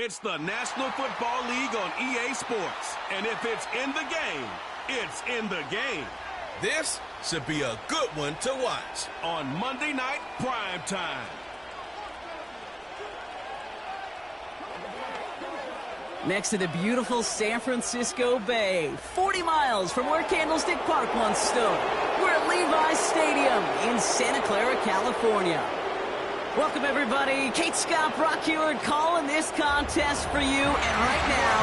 It's the National Football League on EA Sports. And if it's in the game, it's in the game. This should be a good one to watch on Monday Night Prime Time. Next to the beautiful San Francisco Bay, 40 miles from where Candlestick Park once stood. We're at Levi's Stadium in Santa Clara, California. Welcome, everybody. Kate Scott, Brock Heward calling this contest for you. And right now,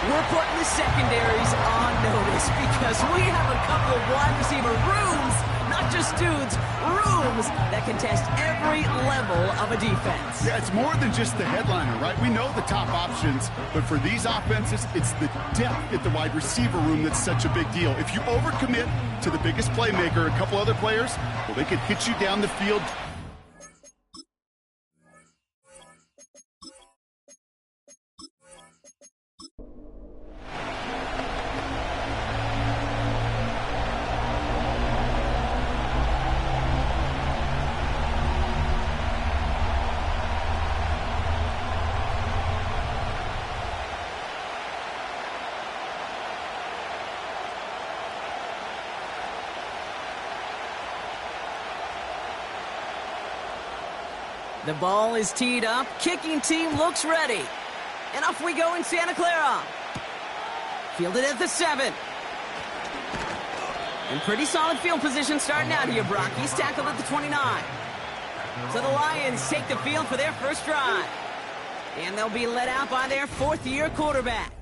we're putting the secondaries on notice because we have a couple of wide receiver rooms, not just dudes, rooms that can test every level of a defense. Yeah, it's more than just the headliner, right? We know the top options, but for these offenses, it's the depth at the wide receiver room that's such a big deal. If you overcommit to the biggest playmaker, a couple other players, well, they could hit you down the field. The ball is teed up. Kicking team looks ready. And off we go in Santa Clara. Fielded at the 7. In pretty solid field position starting out here, Brock. He's tackled at the 29. So the Lions take the field for their first drive. And they'll be led out by their fourth-year quarterback.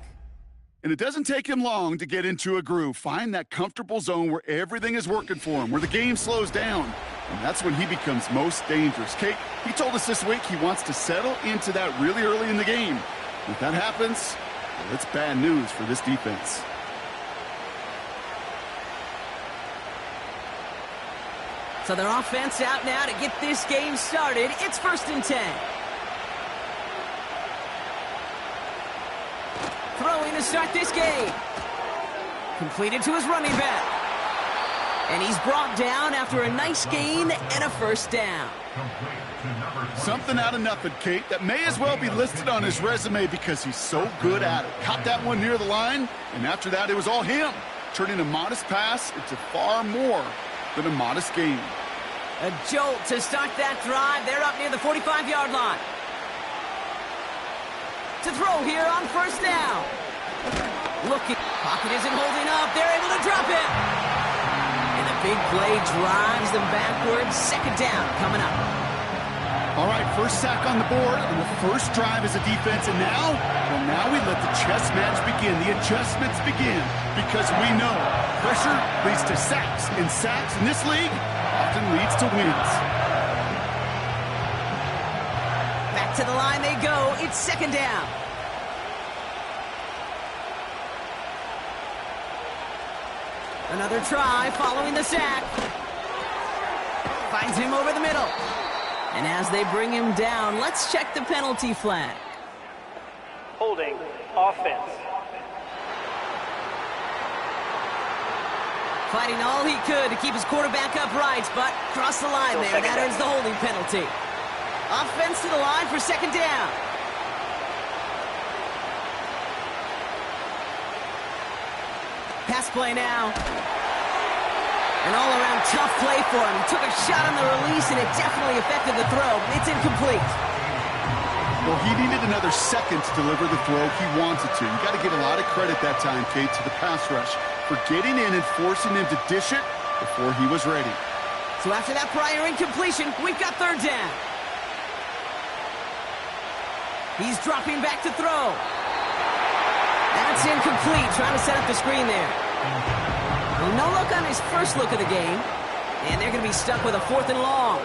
And it doesn't take him long to get into a groove. Find that comfortable zone where everything is working for him, where the game slows down. And that's when he becomes most dangerous. Kate, he told us this week he wants to settle into that really early in the game. If that happens, well, it's bad news for this defense. So their offense out now to get this game started. It's 1st and 10. Throwing to start this game. Completed to his running back. And he's brought down after a nice gain and a first down. Something out of nothing, Kate, that may as well be listed on his resume because he's so good at it. Caught that one near the line, and after that, it was all him. Turning a modest pass into far more than a modest gain. A jolt to start that drive. They're up near the 45-yard line. To throw here on first down. Looking. Pocket isn't holding up. They're able to drop it. And a big play drives them backwards. Second down coming up. All right, first sack on the board and the first drive as a defense. And now, well, now we let the chess match begin. The adjustments begin because we know pressure leads to sacks. And sacks in this league often leads to wins. Back to the line they go. It's second down. Another try following the sack. Finds him over the middle. And as they bring him down, let's check the penalty flag. Holding offense. Fighting all he could to keep his quarterback upright, but crossed the line there. That is the holding penalty. Offense to the line for second down. Pass play now. An all-around tough play for him. He took a shot on the release, and it definitely affected the throw. It's incomplete. Well, he needed another second to deliver the throw he wanted to. You got to give a lot of credit that time, Kate, to the pass rush for getting in and forcing him to dish it before he was ready. So after that prior incompletion, we've got third down. He's dropping back to throw. That's incomplete. Trying to set up the screen there. Well, no look on his first look of the game. And they're going to be stuck with a 4th and long.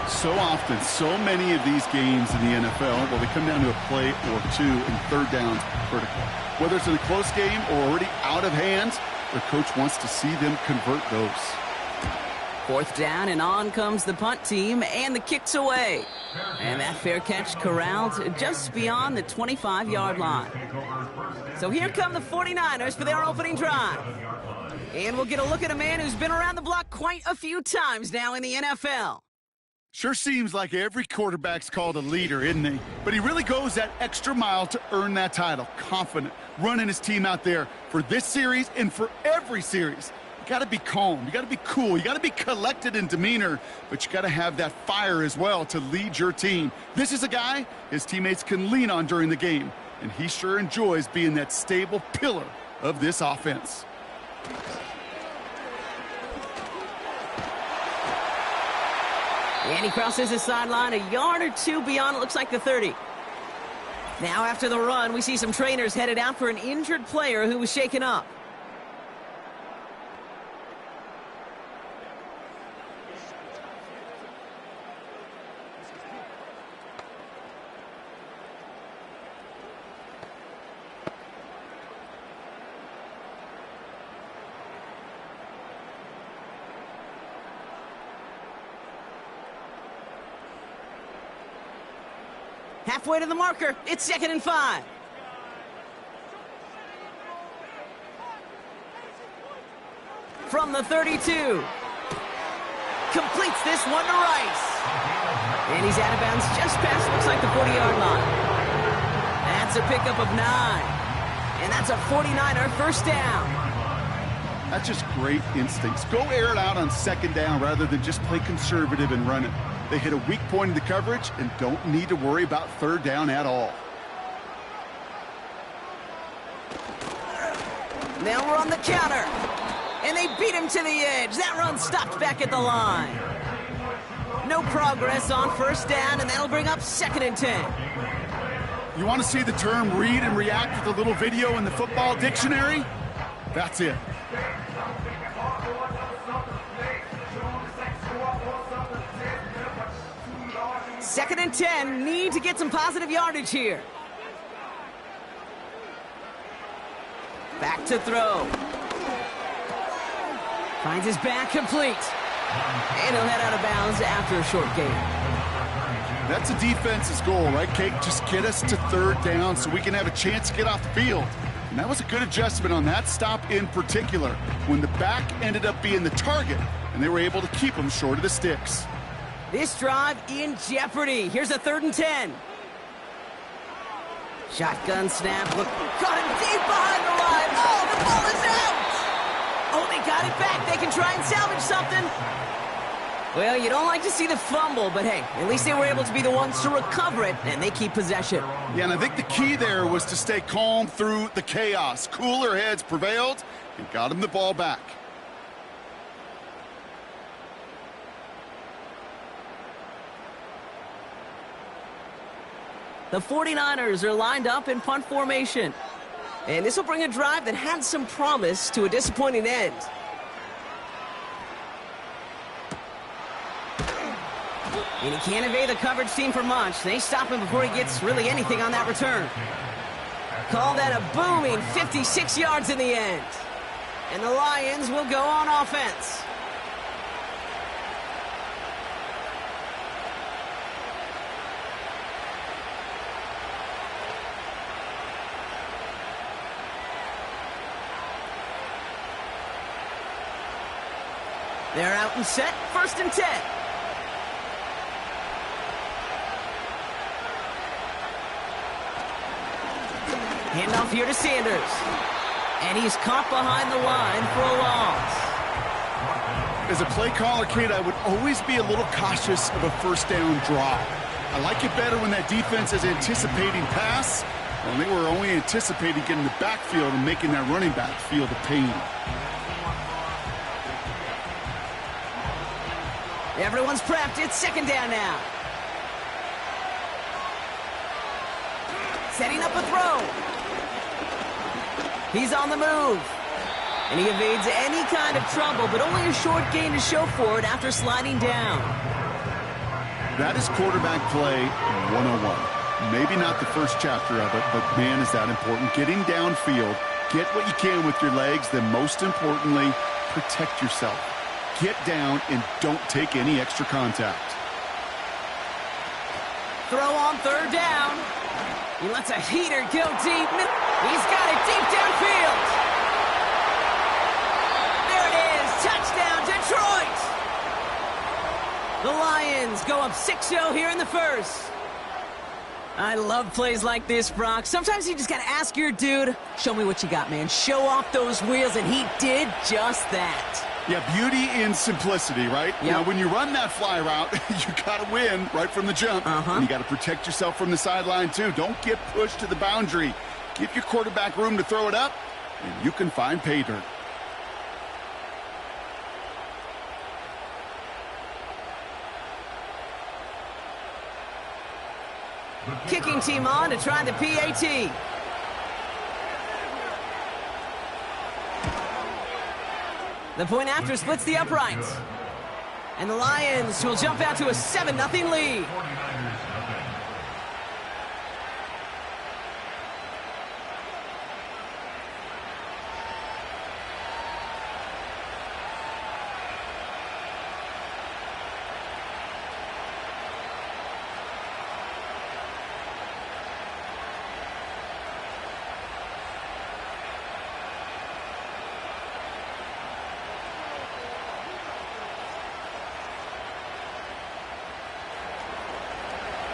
So often, so many of these games in the NFL, well, they come down to a play or two and third downs critical. Whether it's in a close game or already out of hand, their coach wants to see them convert those. 4th down, and on comes the punt team, and the kick's away. And that fair catch corralled just beyond the 25-yard line. So here come the 49ers for their opening drive. And we'll get a look at a man who's been around the block quite a few times now in the NFL. Sure seems like every quarterback's called a leader, isn't he? But he really goes that extra mile to earn that title. Confident, running his team out there for this series and for every series. You got to be calm. You got to be cool. You got to be collected in demeanor, but you got to have that fire as well to lead your team. This is a guy his teammates can lean on during the game, and he sure enjoys being that stable pillar of this offense. And he crosses the sideline a yard or two beyond, it looks like the 30. Now after the run, we see some trainers headed out for an injured player who was shaken up. Halfway to the marker. It's 2nd and 5. From the 32. Completes this one to Rice. And he's out of bounds just past, looks like the 40-yard line. That's a pickup of 9. And that's a 49er first down. That's just great instincts. Go air it out on 2nd down rather than just play conservative and run it. They hit a weak point in the coverage and don't need to worry about 3rd down at all. Now we're on the counter. And they beat him to the edge. That run stopped back at the line. No progress on 1st down, and that'll bring up 2nd and 10. You want to see the term read and react with a little video in the football dictionary? That's it. Second and 10, need to get some positive yardage here. Back to throw. Finds his back complete. And he'll head out of bounds after a short gain. That's a defense's goal, right, Kate? Just get us to 3rd down so we can have a chance to get off the field. And that was a good adjustment on that stop in particular, when the back ended up being the target, and they were able to keep him short of the sticks. This drive in jeopardy. Here's a 3rd and 10. Shotgun snap. Look, got him deep behind the line. Oh, the ball is out. Oh, they got it back. They can try and salvage something. Well, you don't like to see the fumble, but hey, at least they were able to be the ones to recover it, and they keep possession. Yeah, and I think the key there was to stay calm through the chaos. Cooler heads prevailed and got him the ball back. The 49ers are lined up in punt formation. And this will bring a drive that had some promise to a disappointing end. And he can't evade the coverage team for much. They stop him before he gets really anything on that return. Call that a booming 56 yards in the end. And the Lions will go on offense. They're out and set, 1st and 10. Handoff here to Sanders. And he's caught behind the line for a loss. As a play caller, Kate, I would always be a little cautious of a 1st down draw. I like it better when that defense is anticipating pass, when they were only anticipating getting the backfield and making that running back feel the pain. Everyone's prepped. It's 2nd down now. Setting up a throw. He's on the move. And he evades any kind of trouble, but only a short gain to show for it after sliding down. That is quarterback play 101. Maybe not the first chapter of it, but man, is that important. Getting downfield, get what you can with your legs, then most importantly, protect yourself. Get down and don't take any extra contact. Throw on 3rd down. He lets a heater go deep. He's got it deep downfield. There it is. Touchdown, Detroit. The Lions go up 6-0 here in the first. I love plays like this, Brock. Sometimes you just got to ask your dude, show me what you got, man. Show off those wheels, and he did just that. Yeah, beauty in simplicity, right? Yep. Now, when you run that fly route, you got to win right from the jump. And you got to protect yourself from the sideline, too. Don't get pushed to the boundary. Give your quarterback room to throw it up, and you can find pay dirt. Kicking team on to try the PAT. The point after splits the uprights. And the Lions will jump out to a 7-0 lead.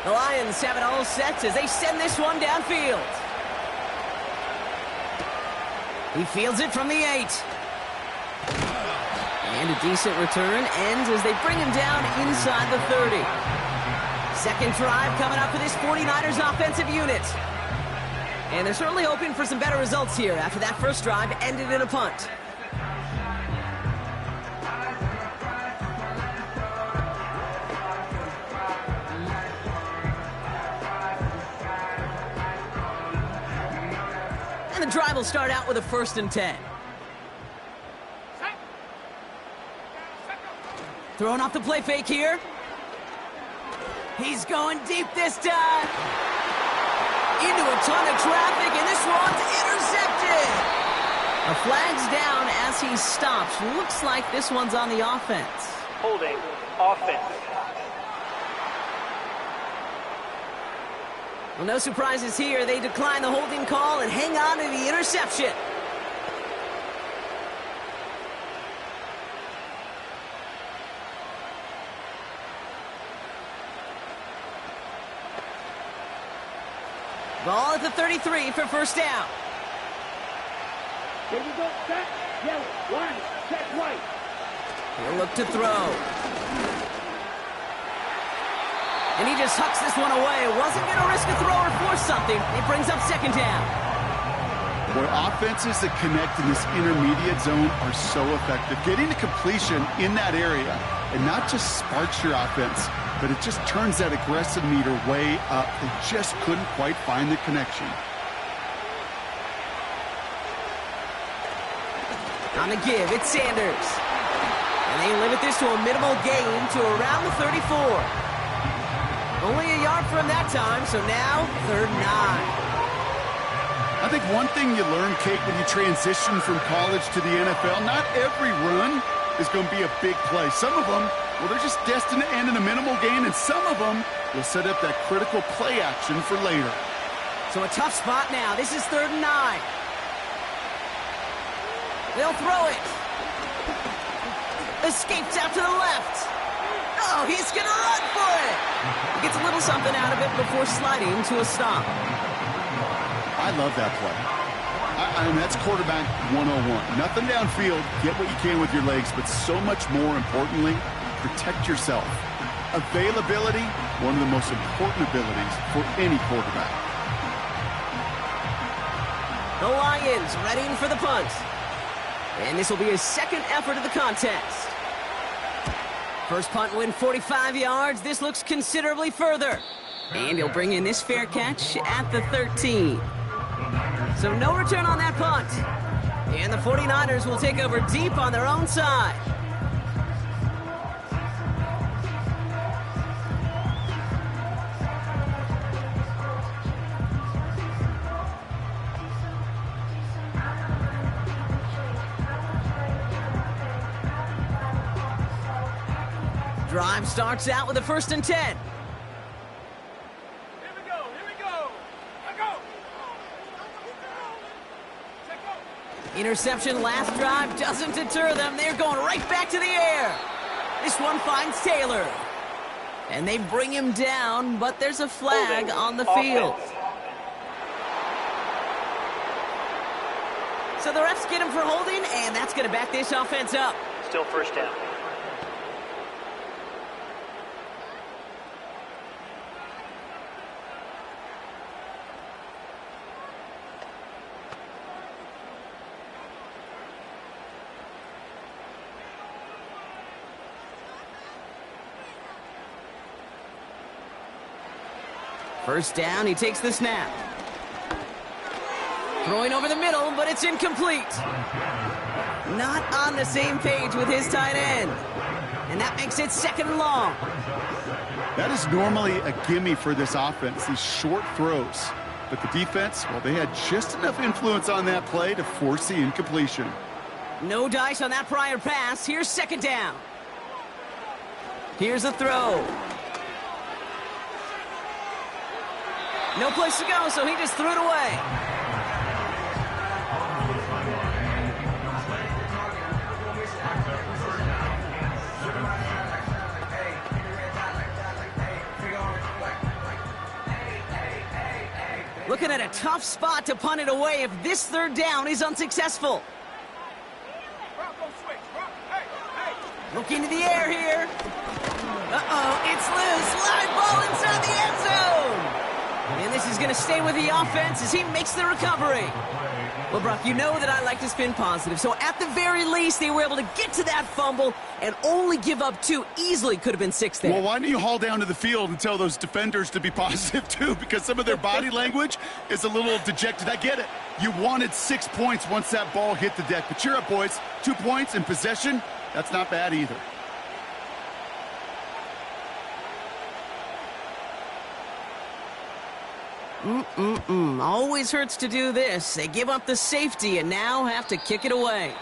The Lions have it all set as they send this one downfield. He fields it from the 8. And a decent return ends as they bring him down inside the 30. Second drive coming up for this 49ers offensive unit. And they're certainly hoping for some better results here after that first drive ended in a punt. And the drive will start out with a 1st and 10. Throwing off the play fake here. He's going deep this time. Into a ton of traffic, and this one's intercepted. A flag's down as he stops. Looks like this one's on the offense. Holding offense. Well, no surprises here. They decline the holding call and hang on to the interception. Ball at the 33 for first down. Here we go, set, yellow, line, set right. He'll look to throw. And he just hucks this one away. Wasn't going to risk a throw or force something. It brings up second down. Boy, offenses that connect in this intermediate zone are so effective. Getting to completion in that area, and not just sparks your offense, but it just turns that aggressive meter way up. They just couldn't quite find the connection. On the give, it's Sanders. And they limit this to a minimal gain to around the 34. Only a yard from that time, so now 3rd and 9. I think one thing you learn, Kate, when you transition from college to the NFL, not every run is going to be a big play. Some of them, well, they're just destined to end in a minimal gain, and some of them will set up that critical play action for later. So a tough spot now. This is 3rd and 9. They'll throw it. Escapes out to the left. Oh, he's going to run for it. He gets a little something out of it before sliding to a stop. I love that play. I mean, that's quarterback 101. Nothing downfield. Get what you can with your legs, but so much more importantly, protect yourself. Availability, one of the most important abilities for any quarterback. The Lions readying for the punt. And this will be his second effort of the contest. First punt win 45 yards. This looks considerably further. And he'll bring in this fair catch at the 13. So no return on that punt. And the 49ers will take over deep on their own side. Drive starts out with a 1st and 10. Here we go. Let go. Interception last drive doesn't deter them. They're going right back to the air. This one finds Taylor. And they bring him down, but there's a flag on the field. So the refs get him for holding, and that's going to back this offense up. Still first down. First down, he takes the snap. Throwing over the middle, but it's incomplete. Not on the same page with his tight end. And that makes it second and long. That is normally a gimme for this offense, these short throws. But the defense, well, they had just enough influence on that play to force the incompletion. No dice on that prior pass. Here's second down. Here's a throw. No place to go, so he just threw it away. Looking at a tough spot to punt it away if this third down is unsuccessful. Looking to the air here. Uh-oh, it's loose. Live ball inside the end zone. And this is going to stay with the offense as he makes the recovery. Well, Brock, you know that I like to spin positive, so at the very least, they were able to get to that fumble and only give up 2. Easily could have been 6 there. Well, why don't you haul down to the field and tell those defenders to be positive, too? Because some of their body language is a little dejected. I get it. You wanted 6 points once that ball hit the deck. But cheer up, boys. 2 points in possession, that's not bad either. Always hurts to do this. They give up the safety and now have to kick it away.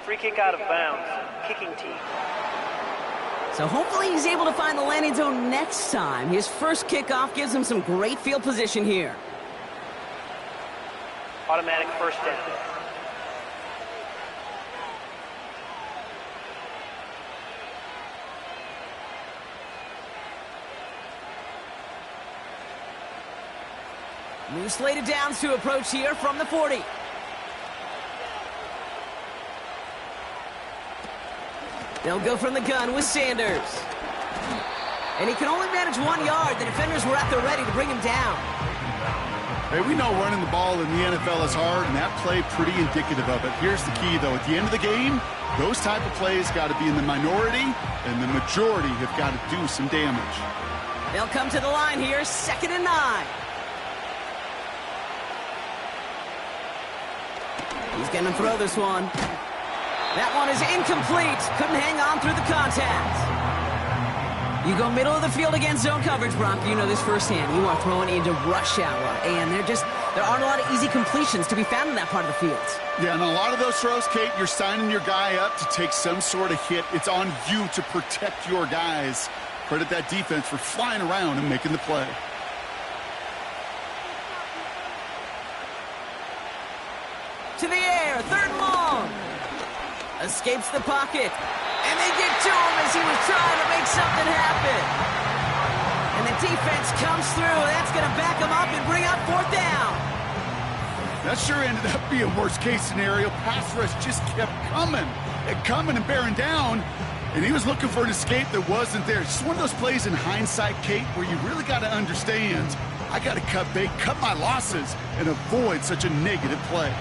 Free kick out of bounds. Kicking team. So hopefully he's able to find the landing zone next time. His first kickoff gives him some great field position here. Automatic first down. New slated downs to approach here from the 40. They'll go from the gun with Sanders. And he can only manage 1 yard. The defenders were at the ready to bring him down. Hey, we know running the ball in the NFL is hard, and that play pretty indicative of it. Here's the key, though. At the end of the game, those type of plays got to be in the minority, and the majority have got to do some damage. They'll come to the line here, 2nd and 9. He's going to throw this one. That one is incomplete. Couldn't hang on through the contact. You go middle of the field against zone coverage, Brock. You know this firsthand. You are throwing into rush hour, and there aren't a lot of easy completions to be found in that part of the field. Yeah, and a lot of those throws, Kate, you're signing your guy up to take some sort of hit. It's on you to protect your guys. Credit that defense for flying around and making the play. To the air, 3rd and long. Escapes the pocket. And they get to him as he was trying to make something happen. And the defense comes through. That's going to back him up and bring up 4th down. That sure ended up being a worst-case scenario. Pass rush just kept coming and bearing down. And he was looking for an escape that wasn't there. It's just one of those plays in hindsight, Kate, where you really got to understand, I got to cut bait, cut my losses, and avoid such a negative play.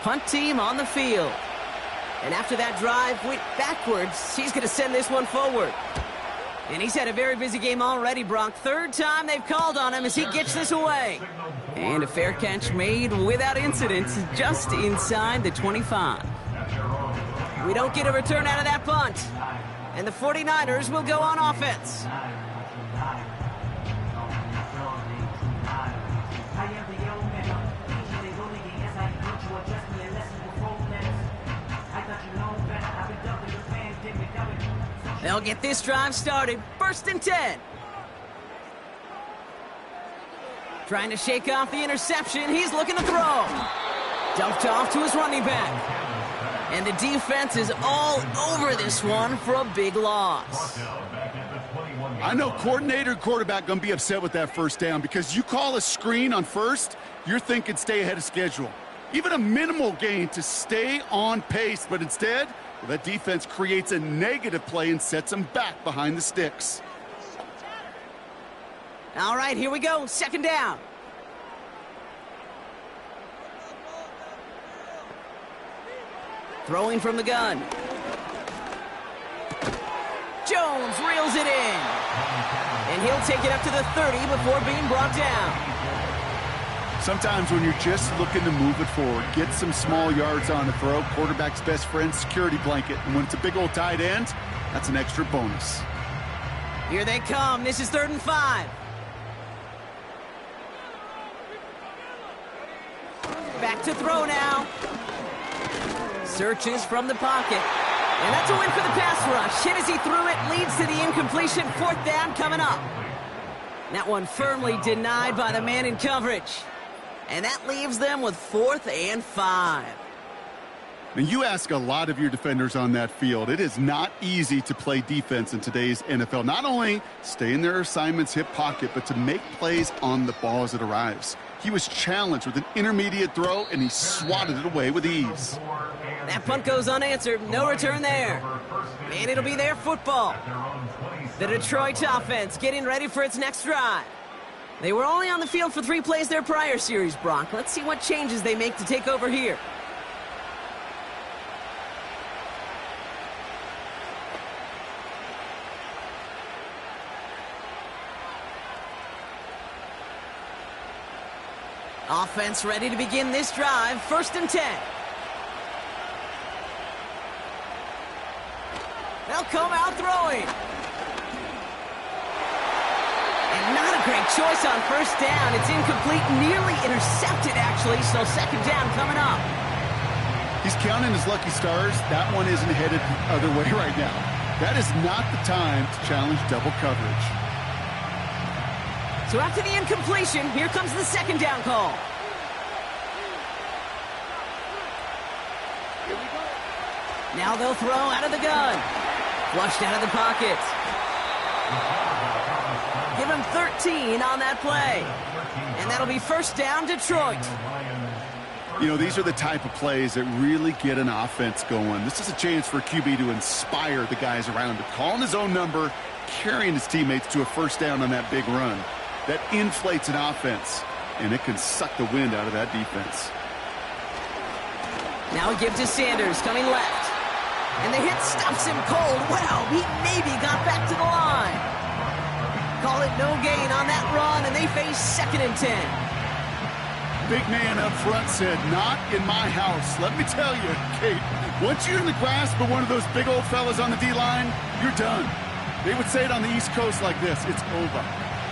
Punt team on the field. And after that drive went backwards, he's going to send this one forward. And he's had a very busy game already, Brock. 3rd time they've called on him as he gets this away. And a fair catch made without incident just inside the 25. We don't get a return out of that punt. And the 49ers will go on offense. They'll get this drive started. 1st and 10. Trying to shake off the interception. He's looking to throw. Dumped off to his running back. And the defense is all over this one for a big loss. I know coordinator and quarterback going to be upset with that 1st down because you call a screen on 1st, you're thinking stay ahead of schedule. Even a minimal gain to stay on pace, but instead, well, that defense creates a negative play and sets them back behind the sticks. All right, here we go. 2nd down. Throwing from the gun. Jones reels it in. And he'll take it up to the 30 before being brought down. Sometimes when you're just looking to move it forward, get some small yards on the throw, quarterback's best friend, security blanket. And when it's a big old tight end, that's an extra bonus. Here they come. This is 3rd and 5. Back to throw now. Searches from the pocket. And that's a win for the pass rush. Hit as he threw it, leads to the incompletion. 4th down coming up. That one firmly denied by the man in coverage. And that leaves them with 4th and 5. Now, you ask a lot of your defenders on that field. It is not easy to play defense in today's NFL. Not only stay in their assignment's hip pocket, but to make plays on the ball as it arrives. He was challenged with an intermediate throw, and he swatted it away with ease. That punt goes unanswered. No return there. And it'll be their football. The Detroit offense getting ready for its next drive. They were only on the field for 3 plays their prior series, Brock. Let's see what changes they make to take over here. Offense ready to begin this drive. 1st and 10. They'll come out throwing. And not a great choice on 1st down. It's incomplete, nearly intercepted, actually, so 2nd down coming up. He's counting his lucky stars. That one isn't headed the other way right now. That is not the time to challenge double coverage. So after the incompletion, here comes the 2nd down call. Here we go. Now they'll throw out of the gun. Flushed out of the pocket. Give him 13 on that play. And that'll be 1st down, Detroit. You know, these are the type of plays that really get an offense going. This is a chance for a QB to inspire the guys around him. Calling his own number, carrying his teammates to a 1st down on that big run. That inflates an offense, and it can suck the wind out of that defense. Now a give to Sanders, coming left. And the hit stuffs him cold. Wow, he maybe got back to the line. Call it no gain on that run, and they face 2nd and 10. Big man up front said, not in my house. Let me tell you, Kate, once you're in the grasp of one of those big old fellas on the D-line, you're done. They would say it on the East Coast like this, it's over.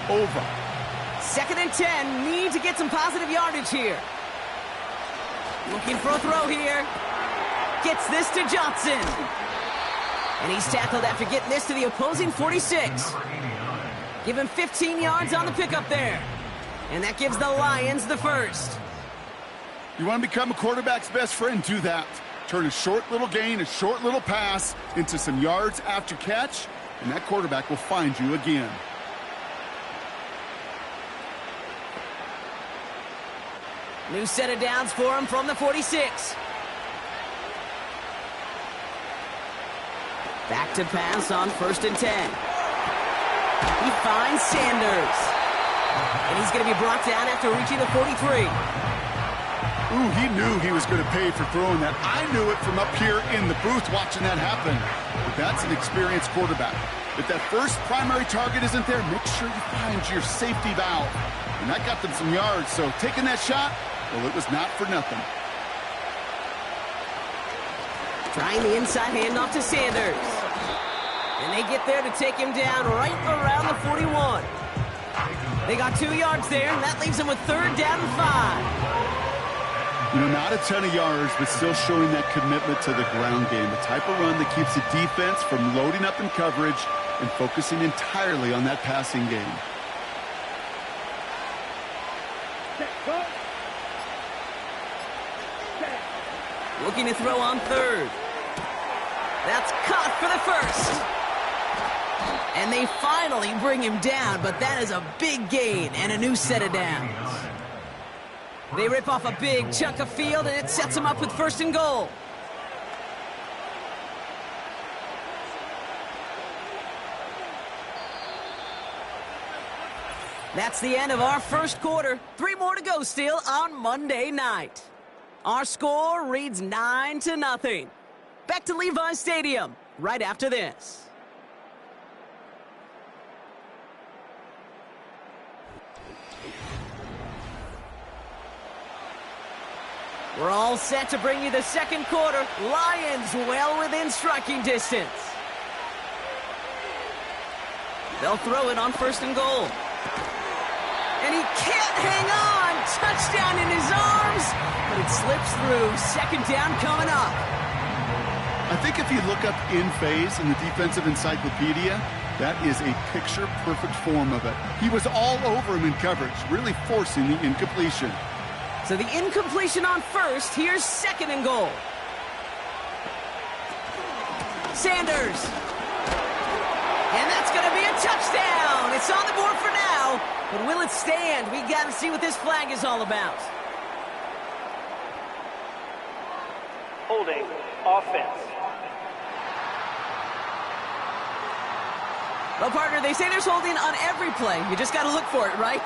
Over. 2nd and 10, need to get some positive yardage here. Looking for a throw here. Gets this to Johnson. And he's tackled after getting this to the opposing 46. Give him 15 yards on the pickup there. And that gives the Lions the 1st. You want to become a quarterback's best friend? Do that. Turn a short little gain, a short little pass into some yards after catch, and that quarterback will find you again. New set of downs for him from the 46. Back to pass on 1st and 10. He finds Sanders. And he's going to be brought down after reaching the 43. Ooh, he knew he was going to pay for throwing that. I knew it from up here in the booth watching that happen. But that's an experienced quarterback. If that first primary target isn't there, make sure you find your safety valve. And that got them some yards, so taking that shot, well, it was not for nothing. Trying the inside handoff to Sanders. And they get there to take him down right around the 41. They got 2 yards there, and that leaves them with 3rd down and 5. You know, not a ton of yards, but still showing that commitment to the ground game. The type of run that keeps the defense from loading up in coverage and focusing entirely on that passing game. Looking to throw on third. That's caught for the first. And they finally bring him down, but that is a big gain and a new set of downs. They rip off a big chunk of field, and it sets them up with 1st and goal. That's the end of our first quarter. 3 more to go still on Monday night. Our score reads 9-0. Back to Levi Stadium right after this. We're all set to bring you the second quarter. Lions well within striking distance. They'll throw it on 1st and goal. And he can't hang on. Touchdown in his arms, but it slips through. 2nd down coming up. I think if you look up in phase in the defensive encyclopedia, that is a picture-perfect form of it. He was all over him in coverage, really forcing the incompletion. So the incompletion on 1st. Here's 2nd and goal. Sanders. And that's going to be a touchdown. It's on the board for now. But will it stand? We got to see what this flag is all about. Holding offense. Well, partner, they say there's holding on every play. You just got to look for it, right?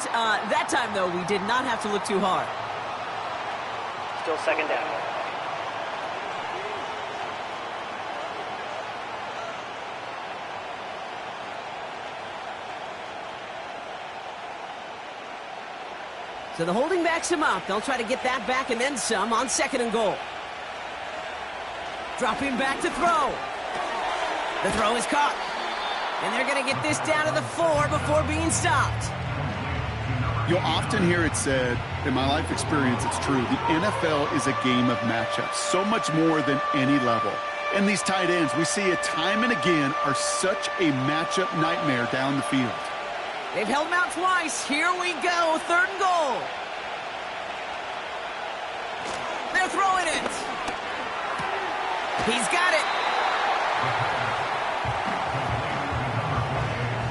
That time, though, we did not have to look too hard. Still 2nd down. So the holding backs him up. They'll try to get that back and then some on 2nd and goal. Dropping back to throw. The throw is caught. And they're going to get this down to the 4 before being stopped. You'll often hear it said, in my life experience, it's true, the NFL is a game of matchups, so much more than any level. And these tight ends, we see it time and again, are such a matchup nightmare down the field. They've held him out twice. Here we go, 3rd and goal. They're throwing it. He's got it.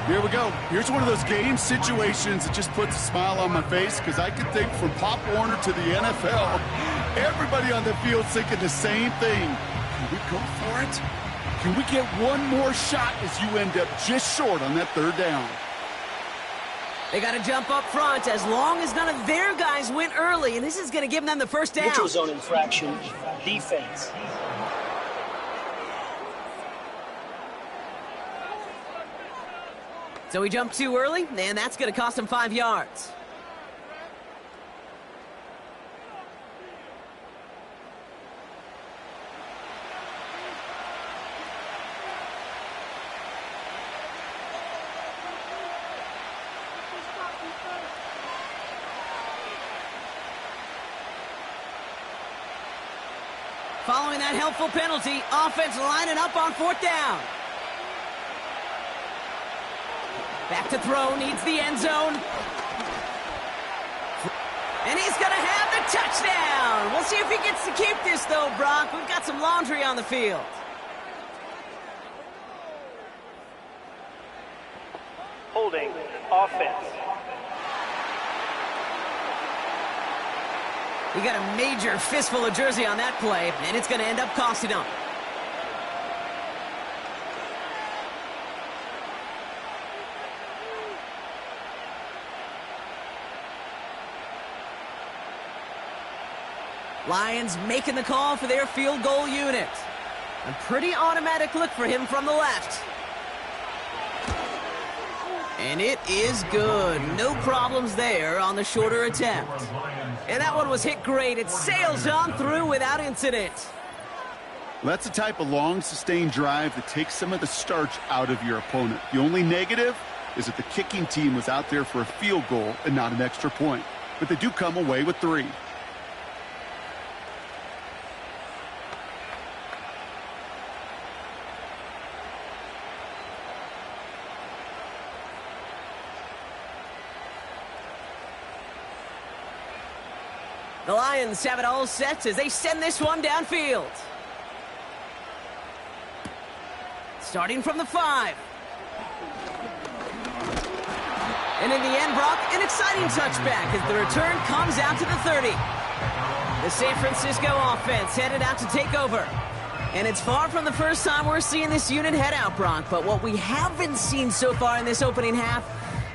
Here we go. Here's one of those game situations that just puts a smile on my face, because I can think from Pop Warner to the NFL, everybody on the field thinking the same thing. Can we go for it? Can we get one more shot as you end up just short on that 3rd down? They got to jump up front as long as none of their guys went early, and this is going to give them the 1st down. Neutral zone infraction. Defense. So he jumped too early, and that's going to cost him 5 yards. Following that helpful penalty, offense lining up on 4th down. Back to throw, needs the end zone. And he's going to have the touchdown. We'll see if he gets to keep this, though, Brock. We've got some laundry on the field. Holding offense. He got a major fistful of jersey on that play, and it's going to end up costing him. Lions making the call for their field goal unit. A pretty automatic look for him from the left. And it is good. No problems there on the shorter attempt. And that one was hit great. It sails on through without incident. That's the type of long, sustained drive that takes some of the starch out of your opponent. The only negative is that the kicking team was out there for a field goal and not an extra point. But they do come away with 3. The Lions have it all set as they send this one downfield. Starting from the 5. And in the end, Brock, an exciting touchback as the return comes out to the 30. The San Francisco offense headed out to take over. And it's far from the first time we're seeing this unit head out, Brock. But what we haven't seen so far in this opening half,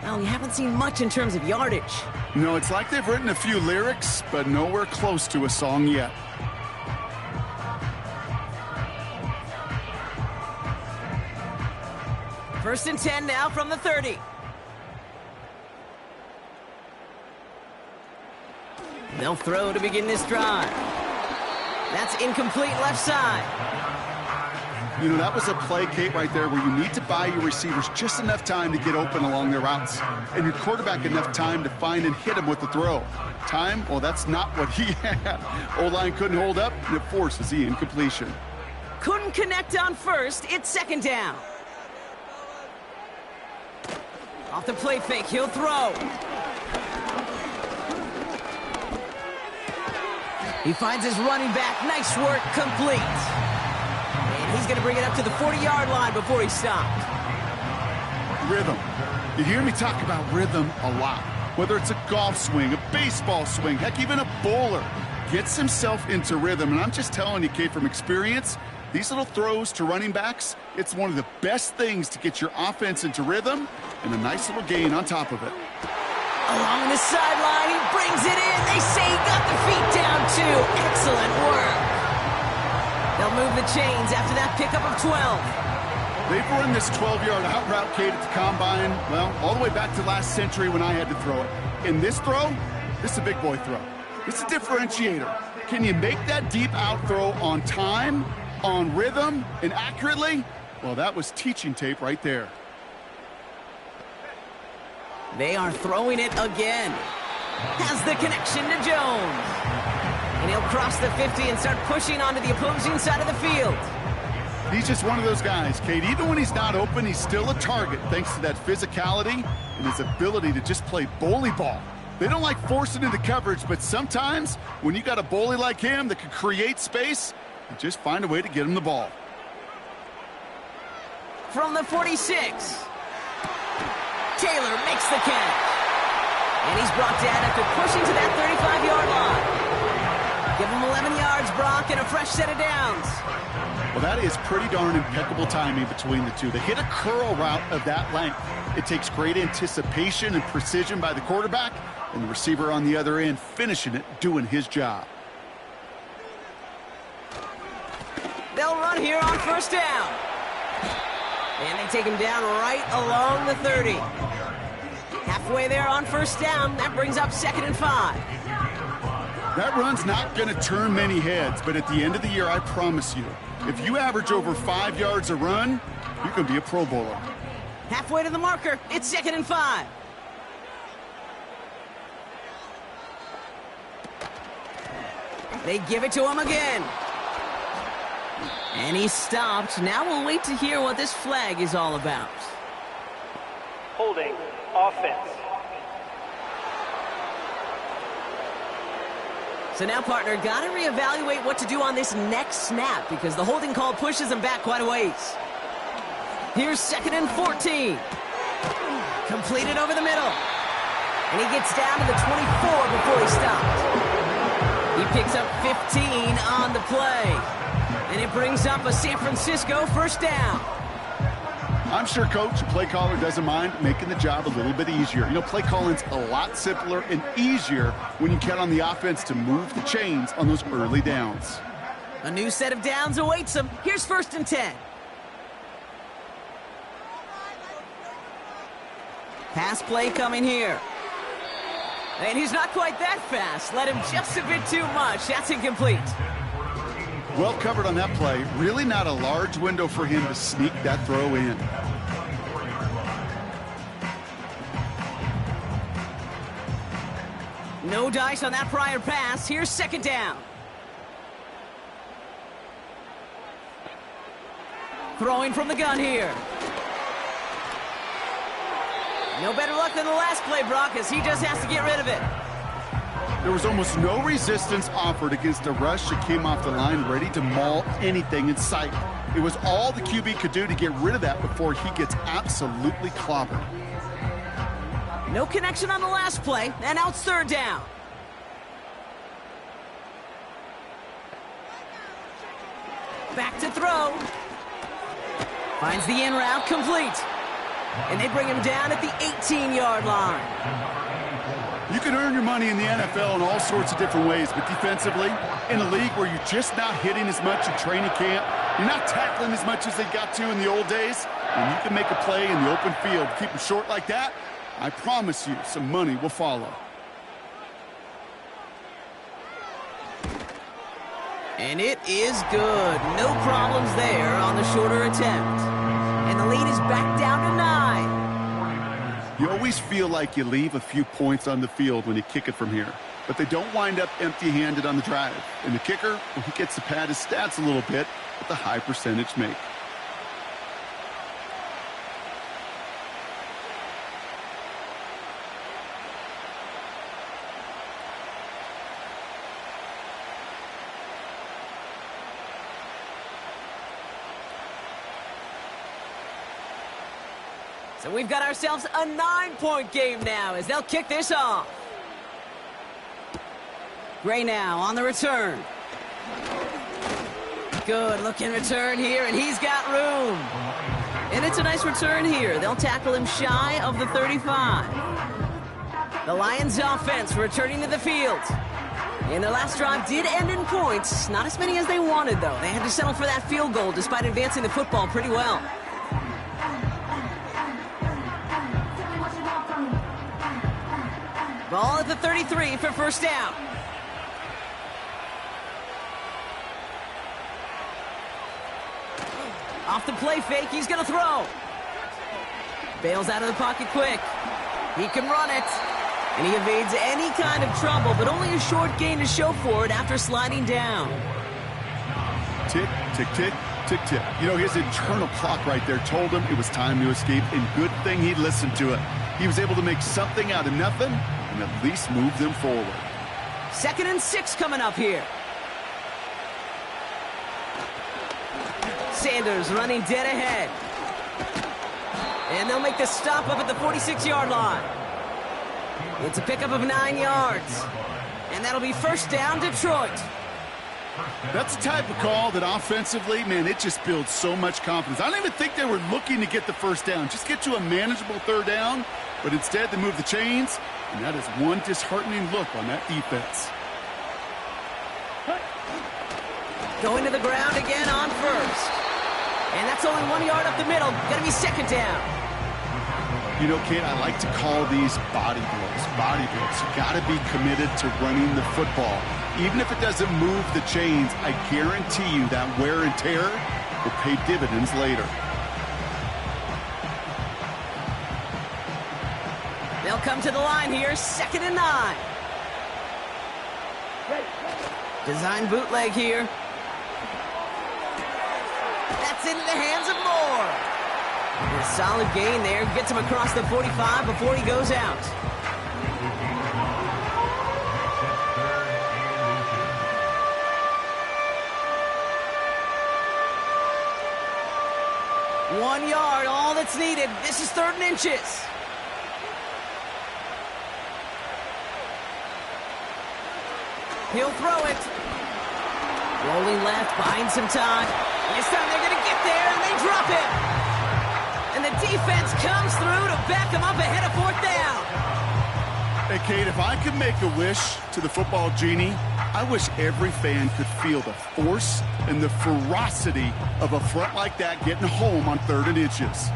well, we haven't seen much in terms of yardage. No, it's like they've written a few lyrics, but nowhere close to a song yet. First and 10 now from the 30. They'll throw to begin this drive. That's incomplete left side. You know, that was a play, Kate, right there where you need to buy your receivers just enough time to get open along their routes. And your quarterback enough time to find and hit him with the throw. Time? Well, that's not what he had. O-line couldn't hold up, and it forces the incompletion. Couldn't connect on first. It's second down. Off the play fake, he'll throw. He finds his running back. Nice work, complete. And he's going to bring it up to the 40-yard line before he stopped. Rhythm. You hear me talk about rhythm a lot. Whether it's a golf swing, a baseball swing, heck, even a bowler gets himself into rhythm. And I'm just telling you, Kate, from experience, these little throws to running backs, it's one of the best things to get your offense into rhythm and a nice little gain on top of it. Along the sideline, he brings it in. They say he got the feet down, too. Excellent work. They'll move the chains after that pickup of 12. They've run this 12-yard out route, Kate, at the combine, well, all the way back to last century when I had to throw it. In this throw, this is a big boy throw. It's a differentiator. Can you make that deep out throw on time, on rhythm, and accurately? Well, that was teaching tape right there. They are throwing it again. Has the connection to Jones. And he'll cross the 50 and start pushing onto the opposing side of the field. He's just one of those guys, Kate. Even when he's not open, he's still a target thanks to that physicality and his ability to just play bully ball. They don't like forcing into coverage, but sometimes when you got a bully like him that can create space, you just find a way to get him the ball. From the 46. Taylor makes the catch. And he's brought down after pushing to that 35-yard line. Give him 11 yards, Brock, and a fresh set of downs. Well, that is pretty darn impeccable timing between the two. They hit a curl route of that length. It takes great anticipation and precision by the quarterback, and the receiver on the other end finishing it, doing his job. They'll run here on first down. And they take him down right along the 30. Halfway there on first down. That brings up 2nd and 5. That run's not going to turn many heads, but at the end of the year, I promise you, if you average over 5 yards a run, you can be a Pro Bowler. Halfway to the marker. It's 2nd and 5. They give it to him again. And he's stopped. Now we'll wait to hear what this flag is all about. Holding offense. So now, partner, got to reevaluate what to do on this next snap because the holding call pushes him back quite a ways. Here's 2nd and 14. Completed over the middle. And he gets down to the 24 before he stopped. He picks up 15 on the play. And it brings up a San Francisco first down. I'm sure Coach, the play caller, doesn't mind making the job a little bit easier. You know, play calling's a lot simpler and easier when you count on the offense to move the chains on those early downs. A new set of downs awaits him. Here's 1st and 10. Pass play coming here. And he's not quite that fast. Let him just a bit too much. That's incomplete. Well covered on that play. Really not a large window for him to sneak that throw in. No dice on that prior pass. Here's 2nd down. Throwing from the gun here. No better luck than the last play, Brock, as he just has to get rid of it. There was almost no resistance offered against a rush that came off the line ready to maul anything in sight. It was all the QB could do to get rid of that before he gets absolutely clobbered. No connection on the last play, and now it's third down. Back to throw. Finds the in route complete. And they bring him down at the 18-yard line. You can earn your money in the NFL in all sorts of different ways, but defensively, in a league where you're just not hitting as much in training camp, you're not tackling as much as they got to in the old days, and you can make a play in the open field, keep them short like that, I promise you some money will follow. And it is good. No problems there on the shorter attempt. And the lead is back down to 9. You always feel like you leave a few points on the field when you kick it from here, but they don't wind up empty-handed on the drive. And the kicker, well, he gets to pad his stats a little bit with the high percentage make. So we've got ourselves a 9-point game now as they'll kick this off. Gray now on the return. Good looking return here, and he's got room. And it's a nice return here. They'll tackle him shy of the 35. The Lions offense returning to the field. And their last drive did end in points. Not as many as they wanted, though. They had to settle for that field goal despite advancing the football pretty well. Ball at the 33 for first down. Off the play fake, he's going to throw. Bails out of the pocket quick. He can run it. And he evades any kind of trouble, but only a short gain to show for it after sliding down. Tick, tick, tick, tick, tick. You know, his internal clock right there told him it was time to escape, and good thing he listened to it. He was able to make something out of nothing and at least move them forward. 2nd and 6 coming up here. Sanders running dead ahead. And they'll make the stop up at the 46-yard line. It's a pickup of 9 yards. And that'll be first down, Detroit. That's the type of call that offensively, man, it just builds so much confidence. I don't even think they were looking to get the first down. Just get to a manageable third down. But instead, they move the chains. And that is one disheartening look on that defense. Going to the ground again on first. And that's only 1 yard up the middle. Gonna be second down. You know, Kate, I like to call these body blows. Body blows. You got to be committed to running the football. Even if it doesn't move the chains, I guarantee you that wear and tear will pay dividends later. They'll come to the line here, 2nd and 9. Design bootleg here. That's into the hands of Moore. And a solid gain there. Gets him across the 45 before he goes out. One yard, all that's needed. This is 3rd and inches. He'll throw it. Rolling left, buying some time. This time they're going to get there, and they drop it. And the defense comes through to back them up ahead of 4th down. Hey, Kate, if I could make a wish to the football genie, I wish every fan could feel the force and the ferocity of a front like that getting home on 3rd and inches.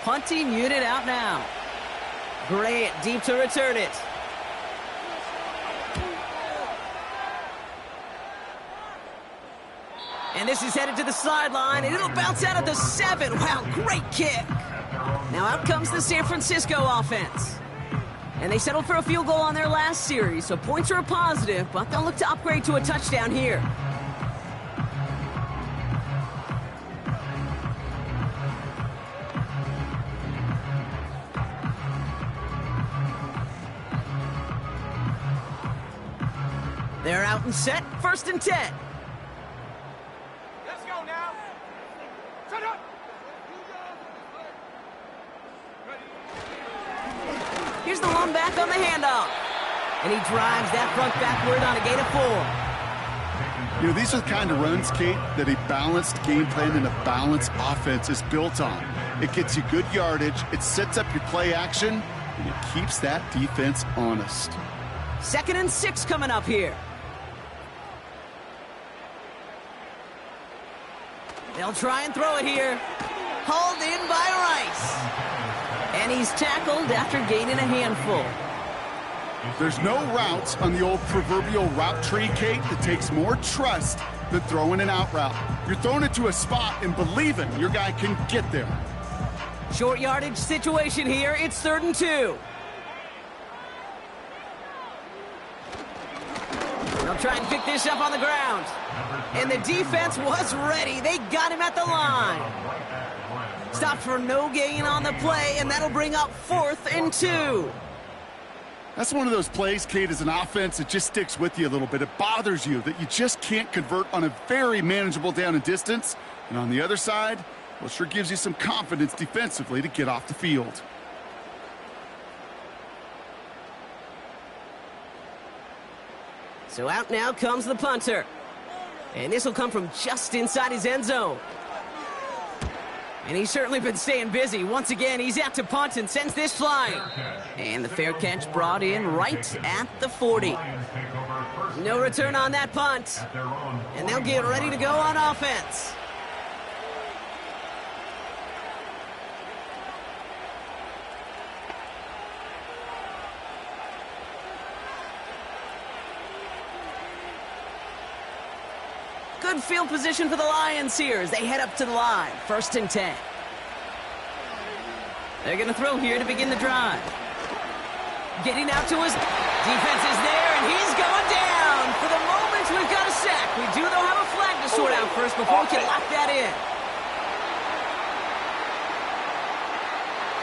Punting unit out now. Grant deep to return it. And this is headed to the sideline, and it'll bounce out at the 7. Wow, great kick. Now out comes the San Francisco offense. And they settled for a field goal on their last series, so points are a positive, but they'll look to upgrade to a touchdown here. They're out and set, 1st and 10. Let's go now. Shut up. Here's the lone back on the handoff. And he drives that front backward on a gain of 4. You know, these are the kind of runs, Kate, that a balanced game plan and a balanced offense is built on. It gets you good yardage, it sets up your play action, and it keeps that defense honest. 2nd and 6 coming up here. They'll try and throw it here. Hauled in by Rice. And he's tackled after gaining a handful. There's no routes on the old proverbial route tree, Kate, that takes more trust than throwing an out route. You're throwing it to a spot and believing your guy can get there. Short yardage situation here. It's 3rd and 2. They'll try and pick this up on the ground. And the defense was ready. They got him at the line. Stopped for no gain on the play, and that'll bring up 4th and 2. That's one of those plays, Kate, as an offense, it just sticks with you a little bit. It bothers you that you just can't convert on a very manageable down and distance. And on the other side, well, it sure gives you some confidence defensively to get off the field. So out now comes the punter. And this will come from just inside his end zone. And he's certainly been staying busy. Once again, he's out to punt and sends this flying. And the fair catch brought in right at the 40. No return on that punt. And they'll get ready to go on offense. Good field position for the Lions here as they head up to the line. 1st and 10. They're going to throw here to begin the drive. Getting out to his defense is there, and he's going down. For the moment, we've got a sack. We do, though, have a flag to sort out first before we can lock that in.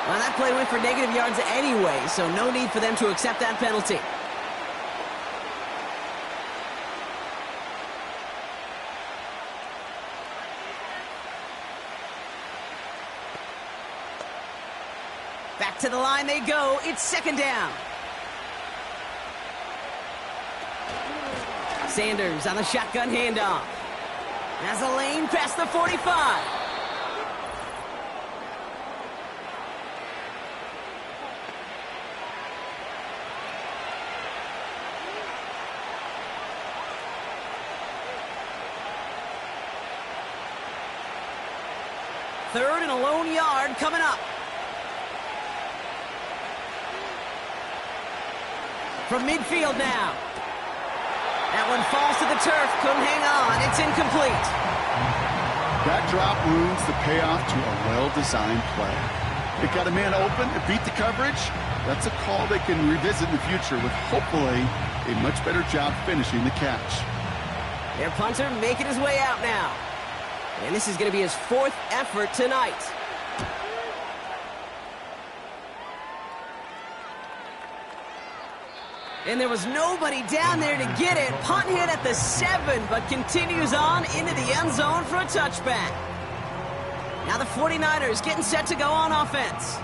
Well, that play went for negative yards anyway, so no need for them to accept that penalty. Back to the line they go. It's 2nd down. Sanders on the shotgun handoff. Has a lane past the 45. Third and a lone yard coming up. From midfield now. That one falls to the turf. Couldn't hang on. It's incomplete. That drop ruins the payoff to a well-designed play. It got a man open, it beat the coverage. That's a call they can revisit in the future with hopefully a much better job finishing the catch. Their punter making his way out now. And this is going to be his 4th effort tonight. And there was nobody down there to get it. Punt hit at the 7, but continues on into the end zone for a touchback. Now the 49ers getting set to go on offense.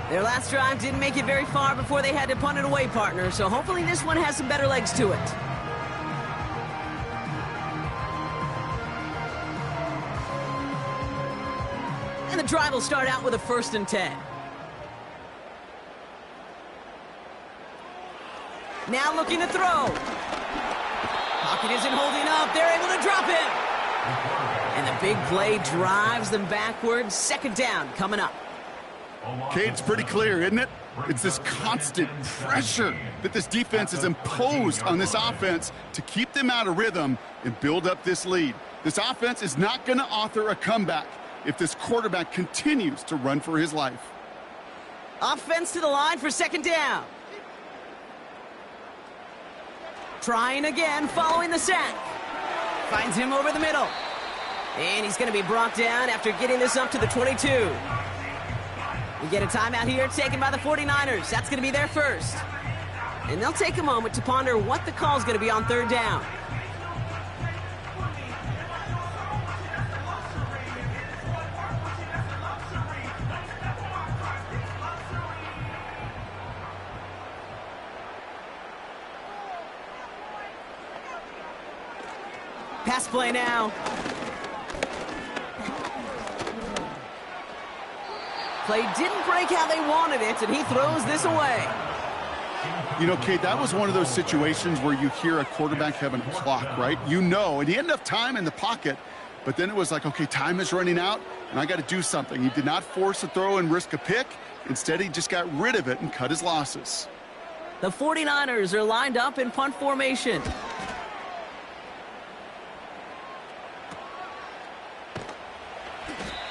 Their last drive didn't make it very far before they had to punt it away, partner, so hopefully this one has some better legs to it. And the drive will start out with a 1st and 10. Now looking to throw. Pocket isn't holding up. They're able to drop him. And the big play drives them backwards. 2nd down coming up. Kate, it's pretty clear, isn't it? It's this constant pressure that this defense has imposed on this offense to keep them out of rhythm and build up this lead. This offense is not going to author a comeback. if this quarterback continues to run for his life. Offense to the line for second down. Trying again following the sack. Finds him over the middle. And he's going to be brought down after getting this up to the 22. We get a timeout here taken by the 49ers. That's going to be their first. And they'll take a moment to ponder what the call is going to be on third down. Pass play now. Play didn't break how they wanted it, and he throws this away. You know, Kate, that was one of those situations where you hear a quarterback having a clock, right? You know, and he had enough time in the pocket, but then it was like, okay, time is running out, and I got to do something. He did not force a throw and risk a pick. Instead, he just got rid of it and cut his losses. The 49ers are lined up in punt formation.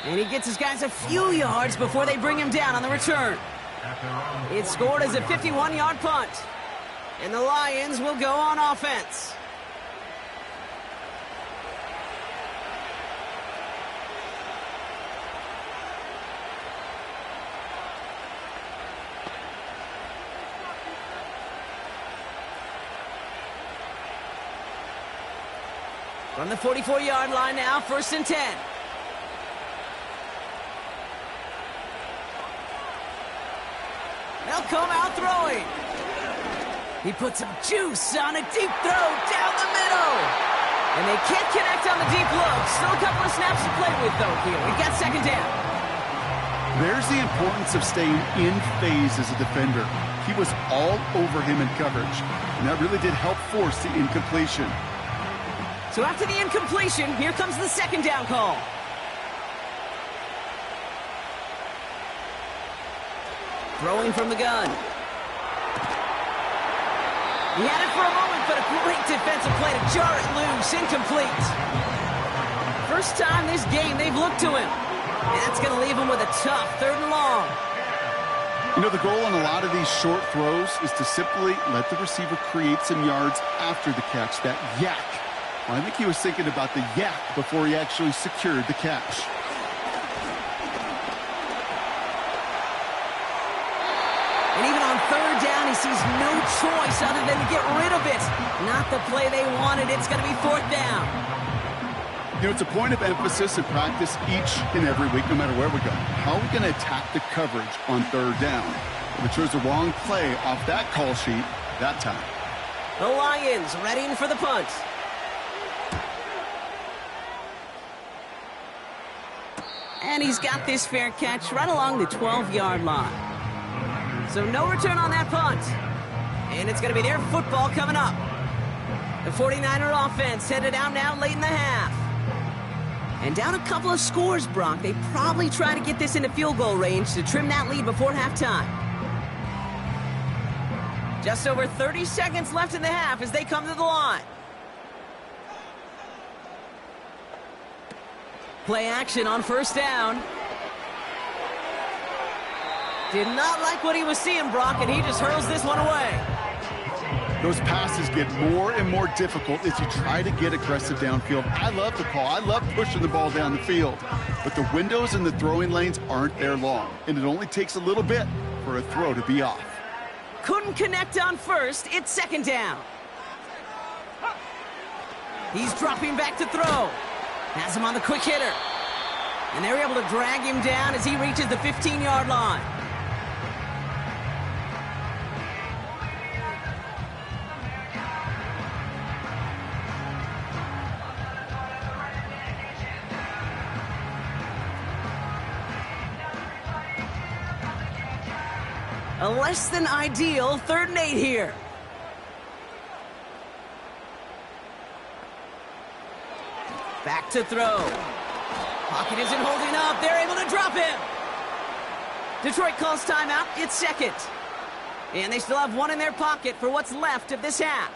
And he gets his guys a few yards before they bring him down on the return. It's scored as a 51-yard punt. And the Lions will go on offense. From the 44-yard line now, 1st and 10. They'll come out throwing. He puts some juice on a deep throw down the middle. And they can't connect on the deep look. Still a couple of snaps to play with, though, here. We've got second down. There's the importance of staying in phase as a defender. He was all over him in coverage, and that really did help force the incompletion. So after the incompletion, here comes the second down call. Throwing from the gun. He had it for a moment, but a great defensive play to jar it loose. Incomplete. First time this game they've looked to him. And that's going to leave him with a tough 3rd and long. You know, the goal on a lot of these short throws is to simply let the receiver create some yards after the catch, that yak. Well, I think he was thinking about the yak before he actually secured the catch. And even on 3rd down, he sees no choice other than to get rid of it. Not the play they wanted. It's going to be 4th down. You know, it's a point of emphasis in practice each and every week, no matter where we go. How are we going to attack the coverage on 3rd down? If it shows the wrong play off that call sheet that time. The Lions readying for the punt. And he's got this fair catch right along the 12-yard line. So no return on that punt. And it's going to be their football coming up. The 49er offense headed out now late in the half. And down a couple of scores, Brock. They probably try to get this into field goal range to trim that lead before halftime. Just over 30 seconds left in the half as they come to the line. Play action on 1st down. Did not like what he was seeing, Brock, and he just hurls this one away. Those passes get more and more difficult as you try to get aggressive downfield. I love the call. I love pushing the ball down the field. But the windows in the throwing lanes aren't there long, and it only takes a little bit for a throw to be off. Couldn't connect on 1st. It's 2nd down. He's dropping back to throw. Has him on the quick hitter. And they're able to drag him down as he reaches the 15-yard line. A less than ideal 3rd and 8 here. Back to throw. Pocket isn't holding up. They're able to drop him. Detroit calls timeout. It's 2nd. And they still have one in their pocket for what's left of this half.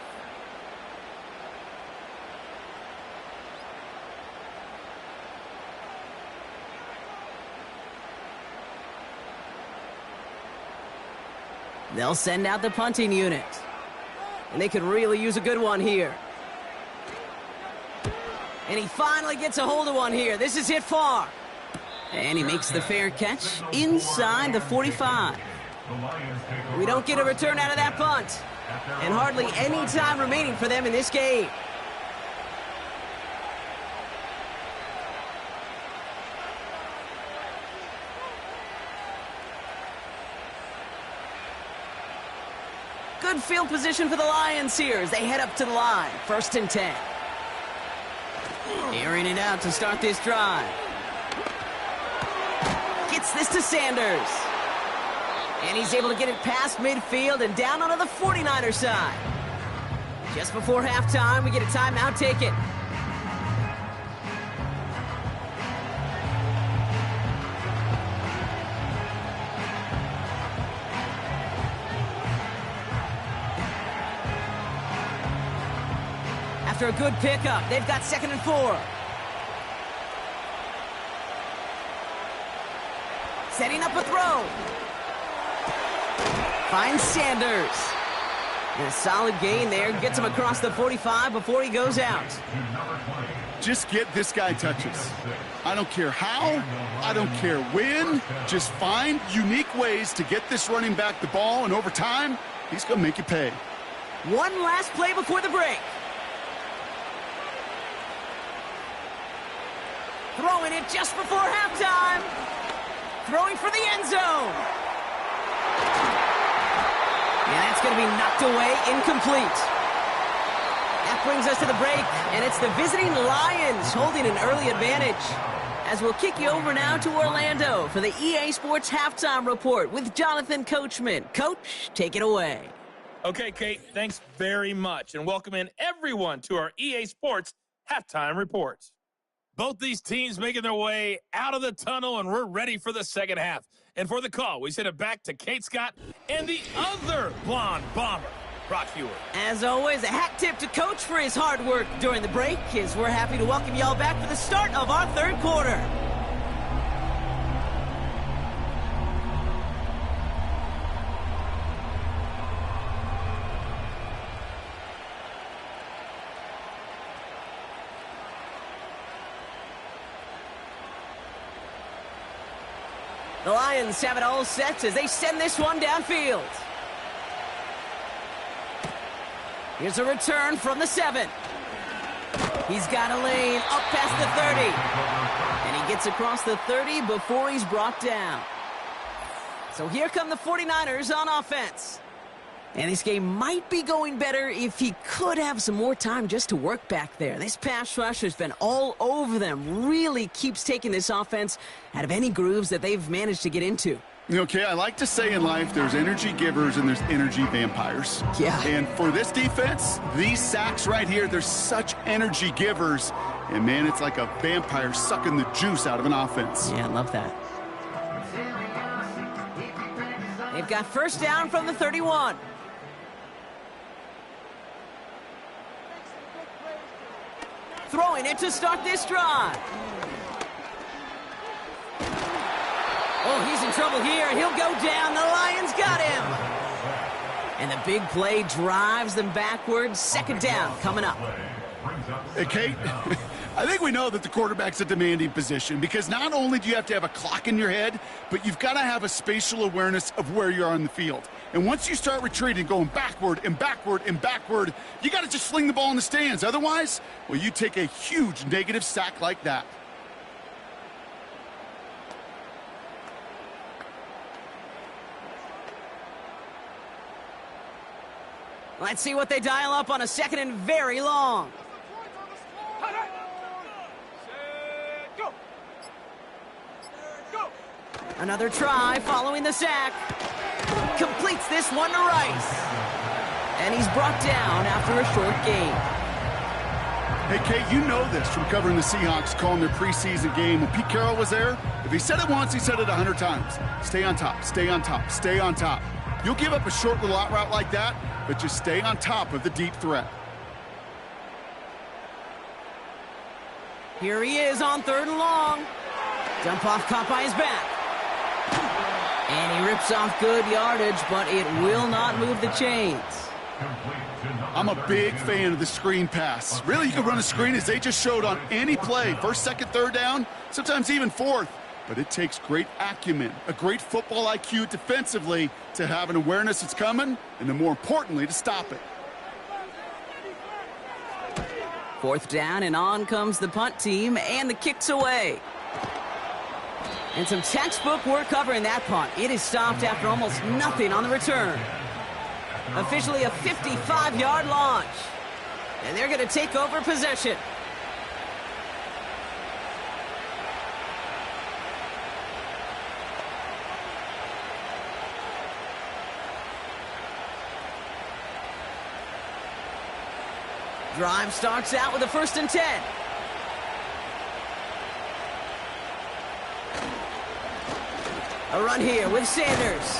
They'll send out the punting unit. And they could really use a good one here. And he finally gets a hold of one here. This is hit far. And he makes the fair catch inside the 45. We don't get a return out of that punt. And hardly any time remaining for them in this game. Good field position for the Lions here as they head up to the line. 1st and 10. Airing it out to start this drive. Gets this to Sanders. And he's able to get it past midfield and down onto the 49er side. Just before halftime, we get a timeout taken. After a good pickup, they've got 2nd and 4. Setting up a throw. Finds Sanders. And a solid gain there. Gets him across the 45 before he goes out. Just get this guy touches. I don't care how. I don't care when. Just find unique ways to get this running back the ball. And over time, he's going to make you pay. One last play before the break. Throwing it just before halftime. Throwing for the end zone. And that's going to be knocked away, incomplete. That brings us to the break, and it's the visiting Lions holding an early advantage. As we'll kick you over now to Orlando for the EA Sports Halftime Report with Jonathan Coachman. Coach, take it away. Okay, Kate, thanks very much, and welcome in everyone to our EA Sports Halftime Reports. Both these teams making their way out of the tunnel, and we're ready for the second half. And for the call, we send it back to Kate Scott and the other blonde bomber, Brock Hewitt. As always, a hat tip to Coach for his hard work during the break, as we're happy to welcome y'all back for the start of our third quarter. The Lions have it all set as they send this one downfield. Here's a return from the 7. He's got a lane up past the 30. And he gets across the 30 before he's brought down. So here come the 49ers on offense. And this game might be going better if he could have some more time just to work back there. This pass rush has been all over them. Really keeps taking this offense out of any grooves that they've managed to get into. Okay, I like to say in life there's energy givers and there's energy vampires. Yeah. And for this defense, these sacks right here, they're such energy givers. And, man, it's like a vampire sucking the juice out of an offense. Yeah, I love that. They've got first down from the 31. Throwing it to start this drive. Oh, he's in trouble here. He'll go down. The Lions got him. And the big play drives them backwards. Second down coming up. Hey, Kate, I think we know that the quarterback's a demanding position because not only do you have to have a clock in your head, but you've got to have a spatial awareness of where you are on the field. And once you start retreating, going backward and backward and backward, you got to just fling the ball in the stands. Otherwise, well, you take a huge negative sack like that. Let's see what they dial up on a second and very long. Another try following the sack. Completes this one to Rice. And he's brought down after a short gain. Hey, Kate, you know this from covering the Seahawks, calling their preseason game. When Pete Carroll was there, if he said it once, he said it 100 times. Stay on top, stay on top, stay on top. You'll give up a short little out route like that, but just stay on top of the deep threat. Here he is on third and long. Dump off caught by his back. And And he rips off good yardage, but it will not move the chains. I'm a big fan of the screen pass. Really, you can run a screen as they just showed on any play. First, second, third down, sometimes even fourth. But it takes great acumen, a great football IQ defensively to have an awareness it's coming, and then more importantly, to stop it. Fourth down, and on comes the punt team, and the kick's away. And some textbook work covering that punt. It is stopped after almost nothing on the return. Officially a 55-yard launch. And they're going to take over possession. Drive starts out with a 1st and 10. A run here with Sanders.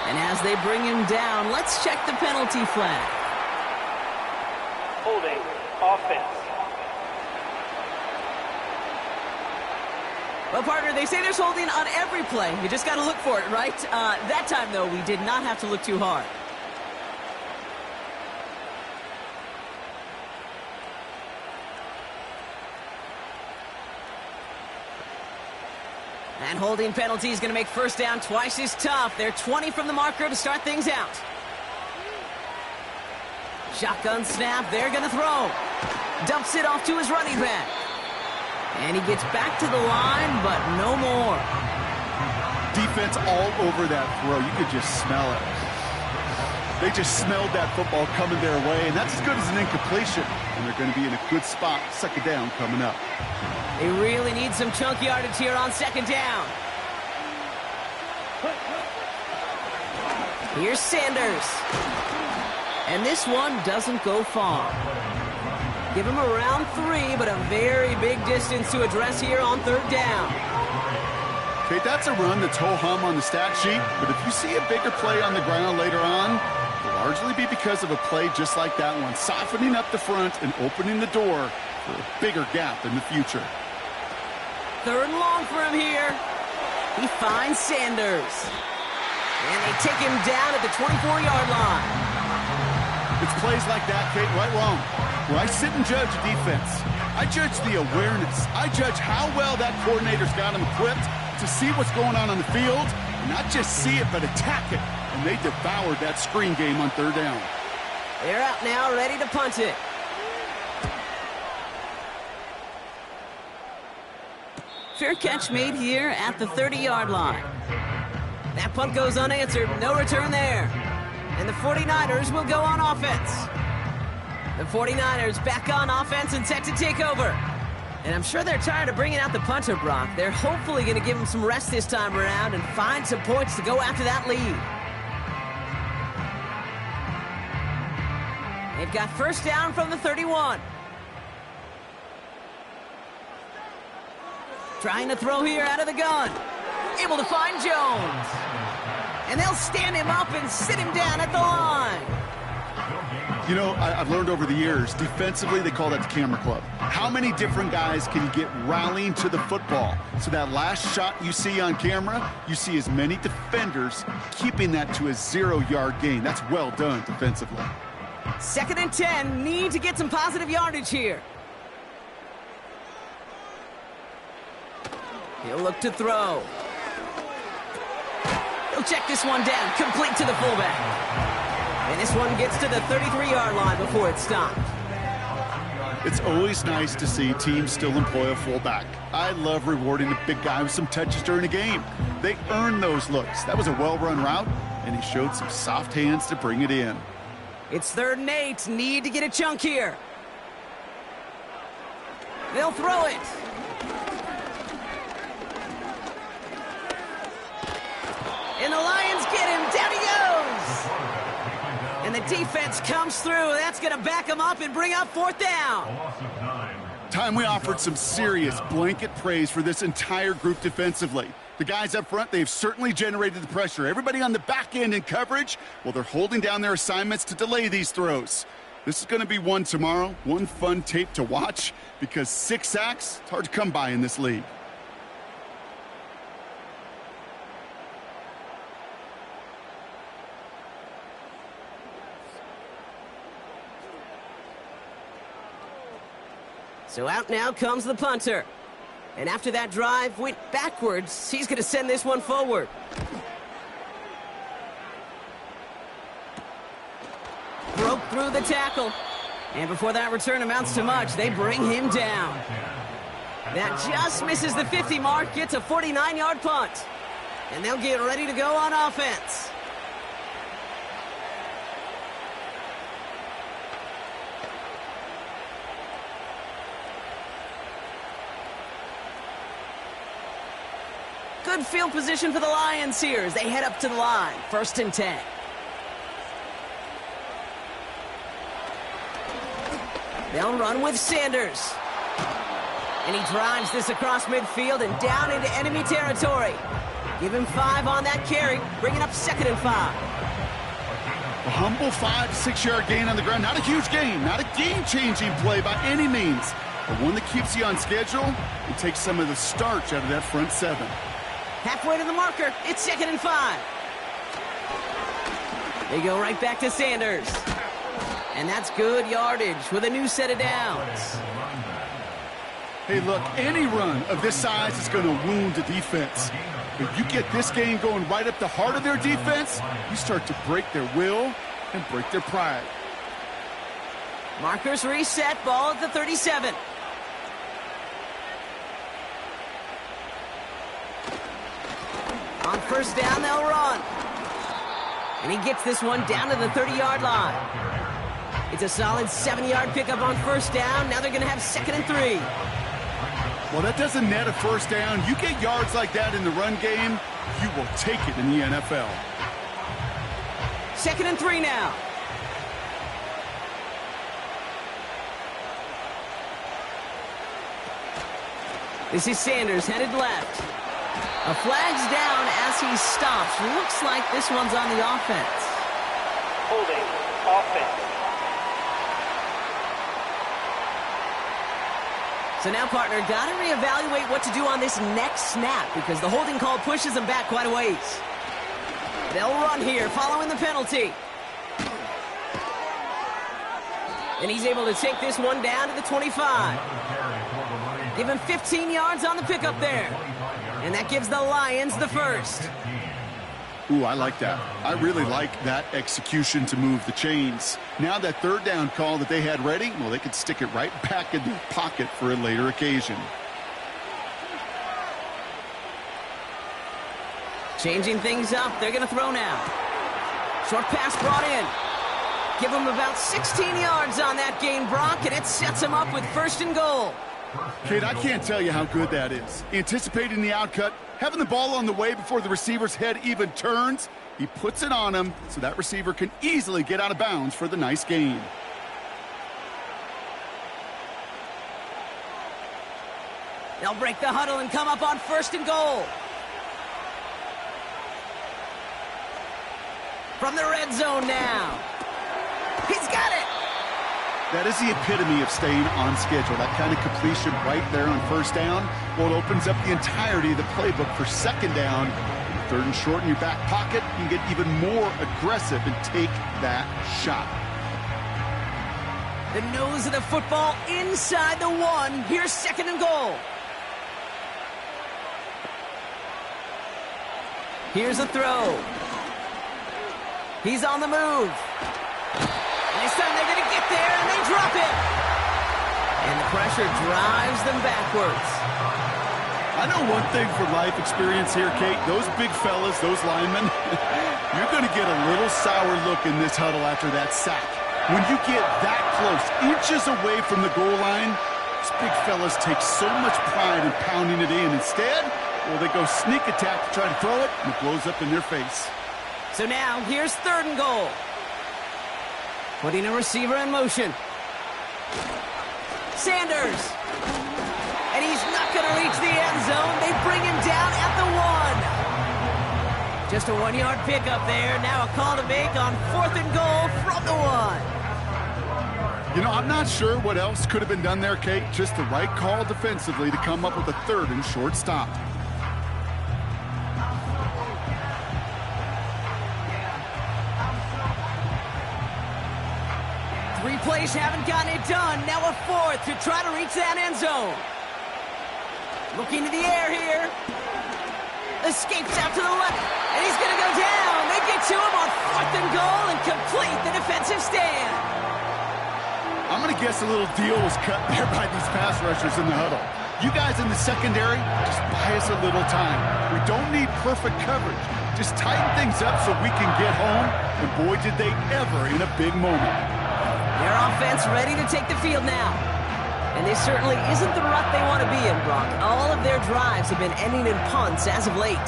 And as they bring him down, let's check the penalty flag. Holding offense. Well, partner, they say there's holding on every play. You just got to look for it, right? That time, though, we did not have to look too hard. And holding penalty is going to make first down twice as tough. They're 20 from the marker to start things out. Shotgun snap. They're going to throw. Dumps it off to his running back. And he gets back to the line, but no more. Defense all over that throw. You could just smell it. They just smelled that football coming their way, and that's as good as an incompletion. And they're going to be in a good spot. Second down coming up. They really need some chunk yardage here on second down. Here's Sanders. And this one doesn't go far. Give him around 3, but a very big distance to address here on third down. Okay, that's a run that's ho-hum on the stat sheet, but if you see a bigger play on the ground later on, it'll largely be because of a play just like that one, softening up the front and opening the door for a bigger gap in the future. Third and long for him here. He finds Sanders. And they take him down at the 24-yard line. It's plays like that, Kate, right wrong. Where I sit and judge a defense, I judge the awareness. I judge how well that coordinator's got him equipped to see what's going on the field, and not just see it, but attack it. And they devoured that screen game on third down. They're out now, ready to punt it. Fair catch made here at the 30-yard line. That punt goes unanswered. No return there. And the 49ers will go on offense. The 49ers back on offense and set to take over. And I'm sure they're tired of bringing out the punter, Brock. They're hopefully going to give him some rest this time around and find some points to go after that lead. They've got first down from the 31. Trying to throw here out of the gun. Able to find Jones. And they'll stand him up and sit him down at the line. You know, I've learned over the years, defensively, they call that the camera club. How many different guys can you get rallying to the football? So that last shot you see on camera, you see as many defenders keeping that to a 0-yard gain. That's well done defensively. 2nd and 10, need to get some positive yardage here. He'll look to throw. He'll check this one down, complete to the fullback. And this one gets to the 33-yard line before it's stopped. It's always nice to see teams still employ a fullback. I love rewarding a big guy with some touches during a game. They earn those looks. That was a well-run route, and he showed some soft hands to bring it in. It's 3rd and 8. Need to get a chunk here. They'll throw it. And the Lions get him. Down he goes. And the defense comes through. That's going to back him up and bring up 4th down. Time we offered some serious blanket praise for this entire group defensively. The guys up front, they've certainly generated the pressure. Everybody on the back end in coverage, well, they're holding down their assignments to delay these throws. This is going to be one tomorrow, one fun tape to watch, because 6 sacks, it's hard to come by in this league. So out now comes the punter. And after that drive went backwards, he's going to send this one forward. Broke through the tackle. And before that return amounts to much, they bring him down. That just misses the 50 mark, gets a 49-yard punt. And they'll get ready to go on offense. Good field position for the Lions here as they head up to the line. 1st and 10. They'll run with Sanders. And he drives this across midfield and down into enemy territory. Give him 5 on that carry, bringing up 2nd and 5. A humble 5 to 6 yard gain on the ground. Not a huge gain, not a game-changing play by any means, but one that keeps you on schedule and takes some of the starch out of that front 7. Halfway to the marker, it's 2nd and 5. They go right back to Sanders. And that's good yardage with a new set of downs. Hey, look, any run of this size is going to wound the defense. If you get this game going right up the heart of their defense, you start to break their will and break their pride. Markers reset, ball at the 37. On 1st down, they'll run. And he gets this one down to the 30-yard line. It's a solid 7-yard pickup on 1st down. Now they're going to have 2nd and 3. Well, that doesn't net a 1st down. You get yards like that in the run game, you will take it in the NFL. 2nd and 3 now. This is Sanders headed left. A flag's down as he stops. Looks like this one's on the offense. Holding, offense. So now, partner, got to reevaluate what to do on this next snap because the holding call pushes them back quite a ways. They'll run here following the penalty. And he's able to take this one down to the 25. Give him 15 yards on the pickup there. And that gives the Lions the 1st. Ooh, I like that. I really like that execution to move the chains. Now that 3rd down call that they had ready, well, they could stick it right back in their pocket for a later occasion. Changing things up, they're going to throw now. Short pass brought in. Give him about 16 yards on that gain, Brock, and it sets him up with 1st and goal. Kate, I can't tell you how good that is. Anticipating the outcut, having the ball on the way before the receiver's head even turns, he puts it on him so that receiver can easily get out of bounds for the nice gain. They'll break the huddle and come up on 1st and goal. From the red zone now. He's got it! That is the epitome of staying on schedule. That kind of completion right there on 1st down. Well, it opens up the entirety of the playbook for 2nd down. 3rd and short in your back pocket, you can get even more aggressive and take that shot. The nose of the football inside the 1. Here's 2nd and goal. Here's a throw. He's on the move. And this time they're going to get there, and they drop it. And the pressure drives them backwards. I know one thing from life experience here, Kate. Those big fellas, those linemen, you're going to get a little sour look in this huddle after that sack. When you get that close, inches away from the goal line, these big fellas take so much pride in pounding it in. Instead, well, they go sneak attack to try to throw it, and it blows up in their face. So now, here's 3rd and goal. Putting a receiver in motion. Sanders. And he's not going to reach the end zone. They bring him down at the 1. Just a 1-yard pickup there. Now a call to make on 4th and goal from the 1. You know, I'm not sure what else could have been done there, Kate. Just the right call defensively to come up with a 3rd and short stop. plays haven't gotten it done. Now a fourth to try to reach that end zone. Looking to the air here. Escapes out to the left, and he's going to go down. They get to him on 4th and goal and complete the defensive stand. I'm going to guess a little deal was cut there by these pass rushers in the huddle. You guys in the secondary, just buy us a little time. We don't need perfect coverage. Just tighten things up so we can get home, and boy, did they ever in a big moment. Their offense ready to take the field now. And this certainly isn't the rut they want to be in, Brock. All of their drives have been ending in punts as of late.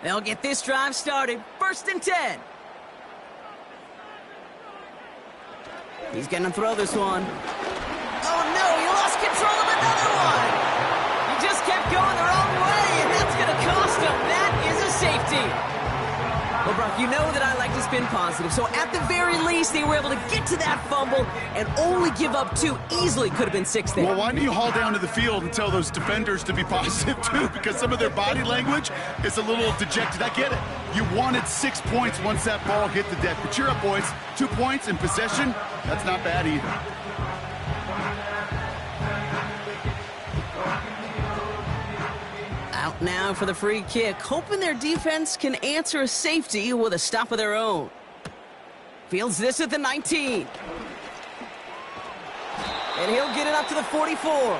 They'll get this drive started. 1st and 10. He's going to throw this one. Oh, no, he lost control of another one. He just kept going the wrong way, and that's going to cost him. That is a safety. Well, Brock, you know that I like to spin positive, so at the very least, they were able to get to that fumble and only give up 2. Easily could have been 6 there. Well, why don't you haul down to the field and tell those defenders to be positive, too, because some of their body language is a little dejected. I get it. You wanted 6 points once that ball hit the deck. But cheer up, boys. 2 points in possession, that's not bad either. Out now for the free kick, hoping their defense can answer a safety with a stop of their own. Fields this at the 19. And he'll get it up to the 44.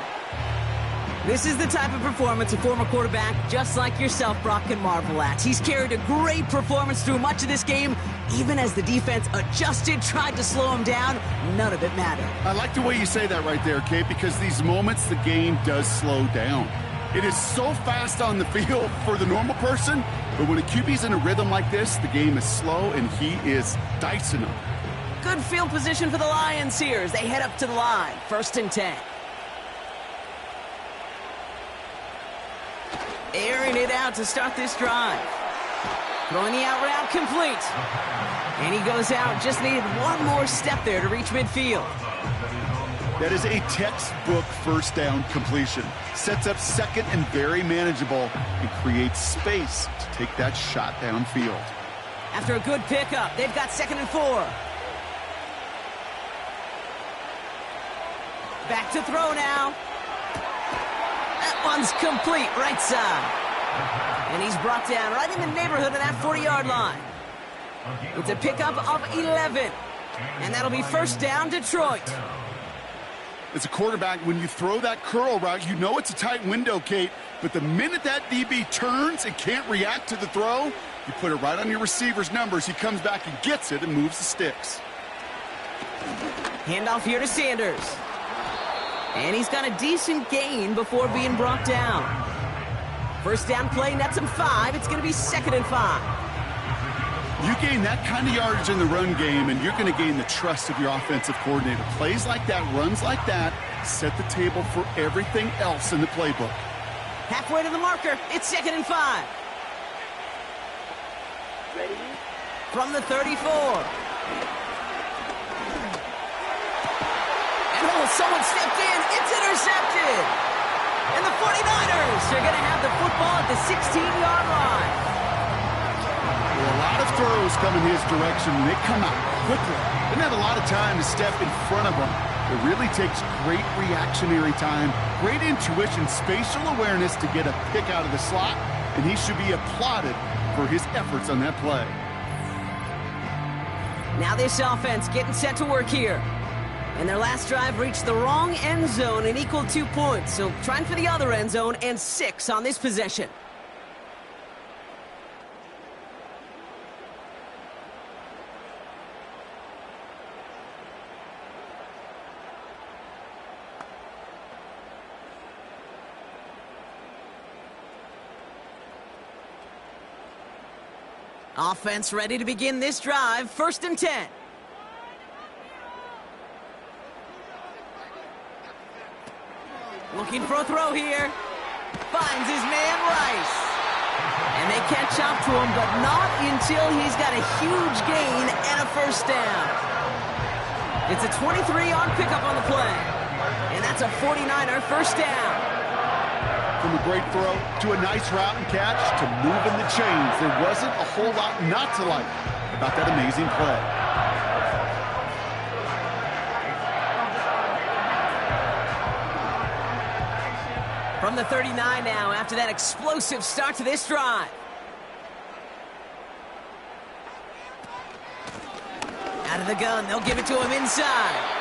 This is the type of performance a former quarterback, just like yourself, Brock, can marvel at. He's carried a great performance through much of this game, even as the defense adjusted, tried to slow him down. None of it mattered. I like the way you say that right there, Kate, because these moments the game does slow down. It is so fast on the field for the normal person, but when a QB's in a rhythm like this, the game is slow and he is dicing them. Good field position for the Lions here as they head up to the line. 1st and 10. Airing it out to start this drive. Throwing the out route complete. And he goes out, just needed one more step there to reach midfield. That is a textbook 1st down completion. Sets up 2nd and very manageable and creates space to take that shot downfield. After a good pickup, they've got 2nd and 4. Back to throw now. That one's complete, right side. And he's brought down right in the neighborhood of that 40-yard line. It's a pickup of 11. And that'll be 1st down, Detroit. As a quarterback, when you throw that curl route, you know it's a tight window, Kate, but the minute that DB turns and can't react to the throw, you put it right on your receiver's numbers. He comes back and gets it and moves the sticks. Handoff here to Sanders. And he's got a decent gain before being brought down. 1st down play, nets him 5. It's going to be 2nd and 5. You gain that kind of yardage in the run game, and you're going to gain the trust of your offensive coordinator. Plays like that, runs like that, set the table for everything else in the playbook. Halfway to the marker, it's 2nd and 5. Ready? From the 34. And someone stepped in. It's intercepted. And the 49ers are going to have the football at the 16-yard line. A lot of throws come in his direction, and they come out quickly. Didn't have a lot of time to step in front of him. It really takes great reactionary time, great intuition, spatial awareness to get a pick out of the slot, and he should be applauded for his efforts on that play. Now this offense getting set to work here. And their last drive reached the wrong end zone and equaled 2 points. So trying for the other end zone and 6 on this possession. Offense ready to begin this drive. 1st and 10. Looking for a throw here. Finds his man Rice. And they catch up to him, but not until he's got a huge gain and a 1st down. It's a 23-yard pickup on the play. And that's a 49er first down. From a great throw to a nice route and catch to moving the chains, there wasn't a whole lot not to like about that amazing play. From the 39 now after that explosive start to this drive. Out of the gun, they'll give it to him inside.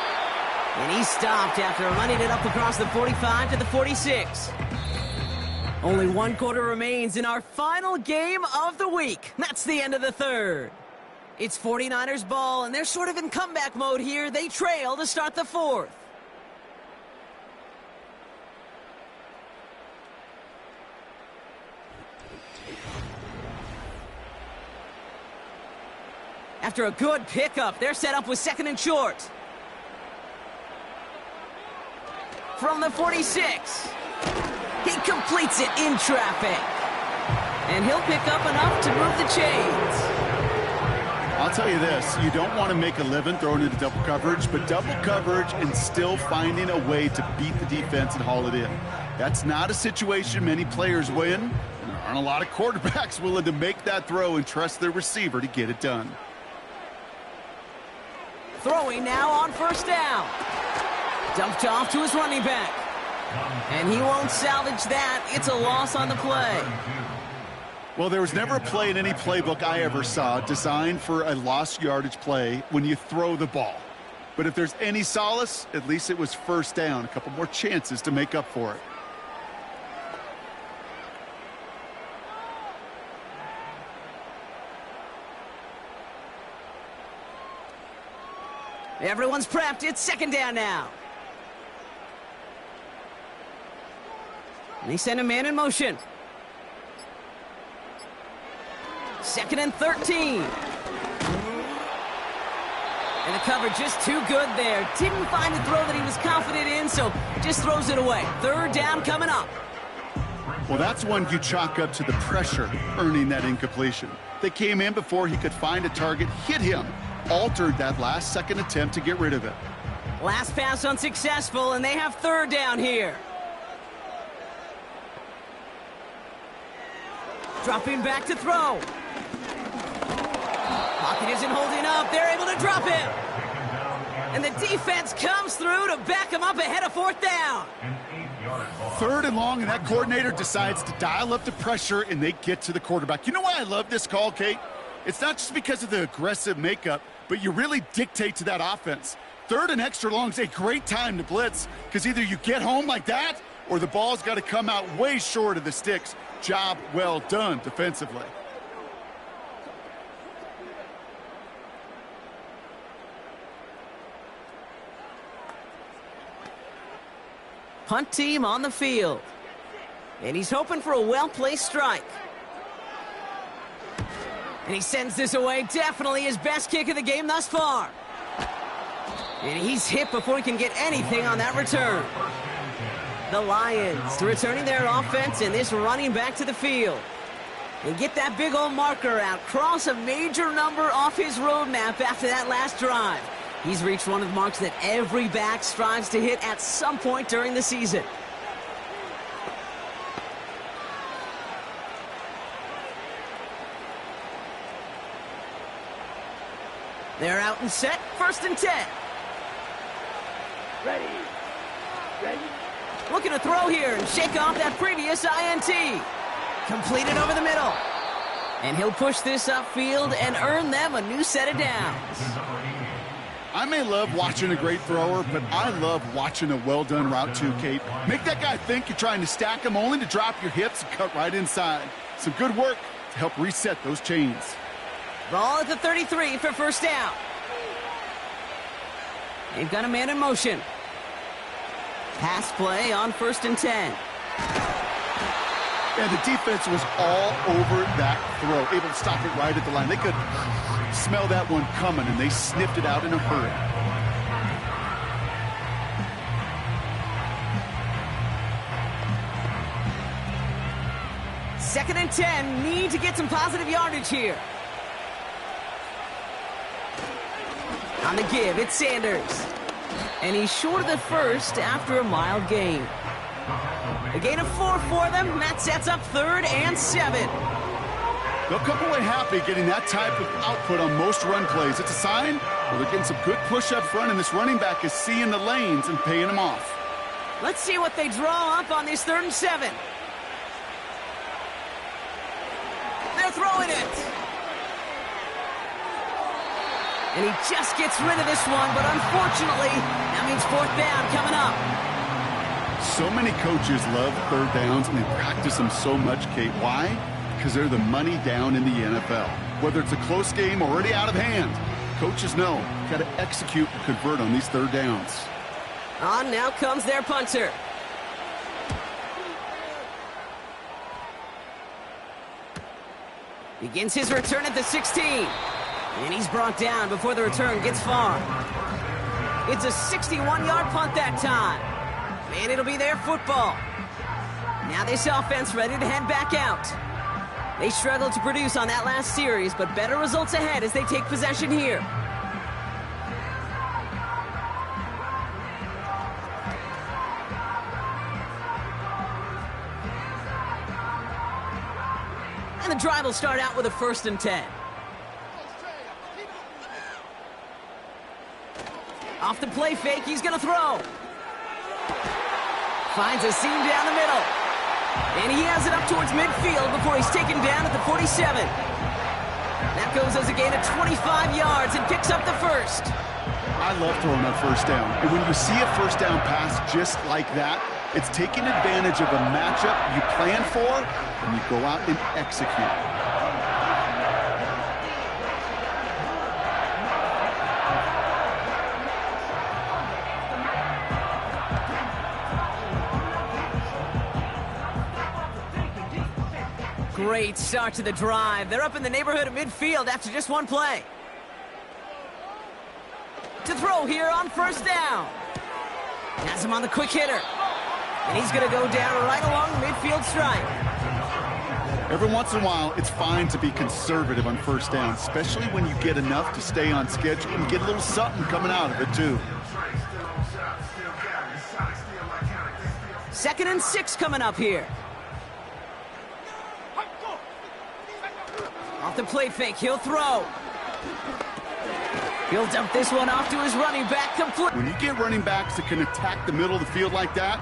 And he stopped after running it up across the 45 to the 46. Only one quarter remains in our final game of the week. That's the end of the third. It's 49ers ball, and they're sort of in comeback mode here. They trail to start the fourth. After a good pickup, they're set up with second and short. From the 46. He completes it in traffic. And he'll pick up enough to move the chains. I'll tell you this, you don't want to make a living throwing into double coverage, but double coverage and still finding a way to beat the defense and haul it in. That's not a situation many players win, and there aren't a lot of quarterbacks willing to make that throw and trust their receiver to get it done. Throwing now on first down. Dumped off to his running back. And he won't salvage that. It's a loss on the play. Well, there was never a play in any playbook I ever saw designed for a lost yardage play when you throw the ball. But if there's any solace, at least it was first down. A couple more chances to make up for it. Everyone's prepped. It's second down now. And they send a man in motion. Second and 13. And the coverage just too good there. Didn't find the throw that he was confident in, so just throws it away. Third down coming up. Well, that's one you chalk up to the pressure earning that incompletion. They came in before he could find a target, hit him, altered that last second attempt to get rid of it. Last pass unsuccessful, and they have third down here. Dropping back to throw. Pocket isn't holding up. They're able to drop him. And the defense comes through to back him up ahead of fourth down. Third and long, and that coordinator decides to dial up the pressure, and they get to the quarterback. You know why I love this call, Kate? It's not just because of the aggressive makeup, but you really dictate to that offense. Third and extra long is a great time to blitz, because either you get home like that, or the ball's got to come out way short of the sticks. Job well done defensively. Punt team on the field. And he's hoping for a well-placed strike. And he sends this away. Definitely his best kick of the game thus far. And he's hit before he can get anything on that return. The Lions returning their offense and this running back to the field. And get that big old marker out. Cross a major number off his roadmap after that last drive. He's reached one of the marks that every back strives to hit at some point during the season. They're out and set. First and 10. Ready. Looking to throw here and shake off that previous INT. Completed over the middle. And he'll push this upfield and earn them a new set of downs. I may love watching a great thrower, but I love watching a well-done route too, Kate. Make that guy think you're trying to stack him only to drop your hips and cut right inside. Some good work to help reset those chains. Ball at the 33 for first down. They've got a man in motion. Pass play on first and 10. And the defense was all over that throw, able to stop it right at the line. They could smell that one coming, and they sniffed it out in a hurry. Second and 10, need to get some positive yardage here. On the give, it's Sanders. And he's short of the first after a mild gain. A gain of 4 for them. That sets up 3rd and 7. They'll come away happy getting that type of output on most run plays. It's a sign where they're getting some good push up front, and this running back is seeing the lanes and paying them off. Let's see what they draw up on this 3rd and 7. They're throwing it. And he just gets rid of this one, but unfortunately, that means 4th down coming up. So many coaches love 3rd downs, and they practice them so much, Kate. Why? Because they're the money down in the NFL. Whether it's a close game or already out of hand, coaches know got to execute and convert on these 3rd downs. On now comes their punter. Begins his return at the 16. And he's brought down before the return gets far. It's a 61-yard punt that time. And it'll be their football. Now this offense ready to head back out. They struggled to produce on that last series, but better results ahead as they take possession here. And the drive will start out with a 1st and 10. Off the play fake, he's going to throw. Finds a seam down the middle. And he has it up towards midfield before he's taken down at the 47. That goes as a gain of 25 yards and picks up the 1st. I love throwing that 1st down. And when you see a 1st down pass just like that, it's taking advantage of a matchup you plan for, and you go out and execute. Great start to the drive. They're up in the neighborhood of midfield after just one play. To throw here on 1st down. Has him on the quick hitter. And he's going to go down right along the midfield stripe. Every once in a while, it's fine to be conservative on 1st down, especially when you get enough to stay on schedule and get a little something coming out of it, too. 2nd and 6 coming up here. Off the play fake, he'll throw. He'll dump this one off to his running back complete. When you get running backs that can attack the middle of the field like that,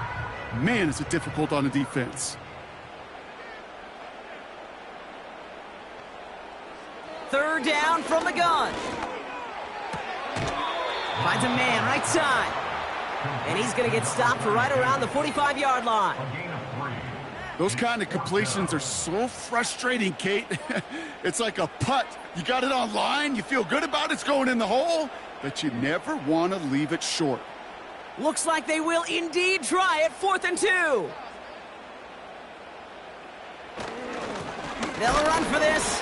man, is it difficult on a defense. 3rd down from the gun. Finds a man right side. And he's going to get stopped right around the 45-yard line. Those kind of completions are so frustrating, Kate. It's like a putt. You got it on line, you feel good about it's going in the hole, but you never want to leave it short. Looks like they will indeed try it. 4th and 2. They'll run for this.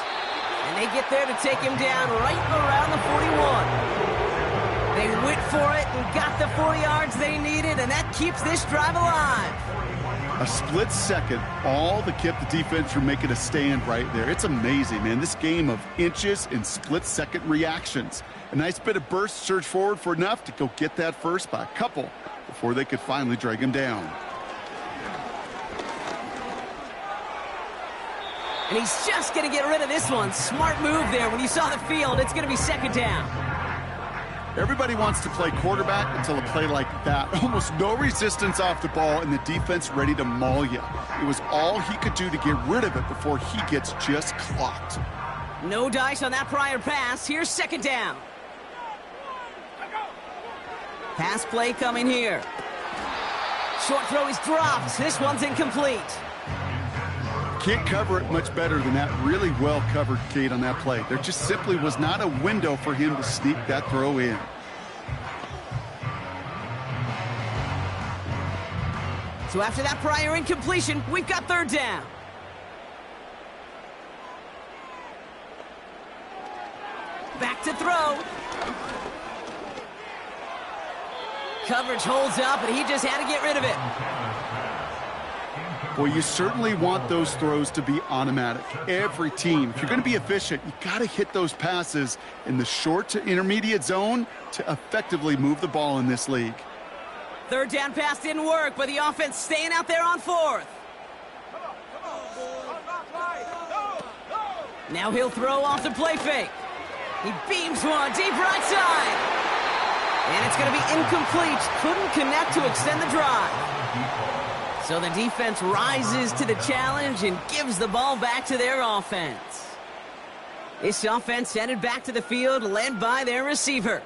And they get there to take him down right around the 41. They went for it and got the 4 yards they needed, and that keeps this drive alive. A split second, all that kept the defense from making a stand right there. It's amazing, man. This game of inches and split-second reactions. A nice bit of burst, surge forward for enough to go get that first by a couple before they could finally drag him down. And he's just going to get rid of this one. Smart move there. When you saw the field, it's going to be 2nd down. Everybody wants to play quarterback until a play like that. Almost no resistance off the ball and the defense ready to maul you. It was all he could do to get rid of it before he gets just clocked. No dice on that prior pass. Here's 2nd down. Pass play coming here. Short throw is dropped. This one's incomplete. Can't cover it much better than that. Really well covered, Kate, on that play. There just simply was not a window for him to sneak that throw in. So after that prior incompletion, we've got 3rd down. Back to throw. Coverage holds up, and he just had to get rid of it. Well, you certainly want those throws to be automatic. Every team, if you're going to be efficient, you got to hit those passes in the short to intermediate zone to effectively move the ball in this league. Third down pass didn't work, but the offense staying out there on fourth. Now he'll throw off the play fake. He beams one deep right side. And it's going to be incomplete. Couldn't connect to extend the drive. So the defense rises to the challenge and gives the ball back to their offense. This offense headed back to the field, led by their receiver.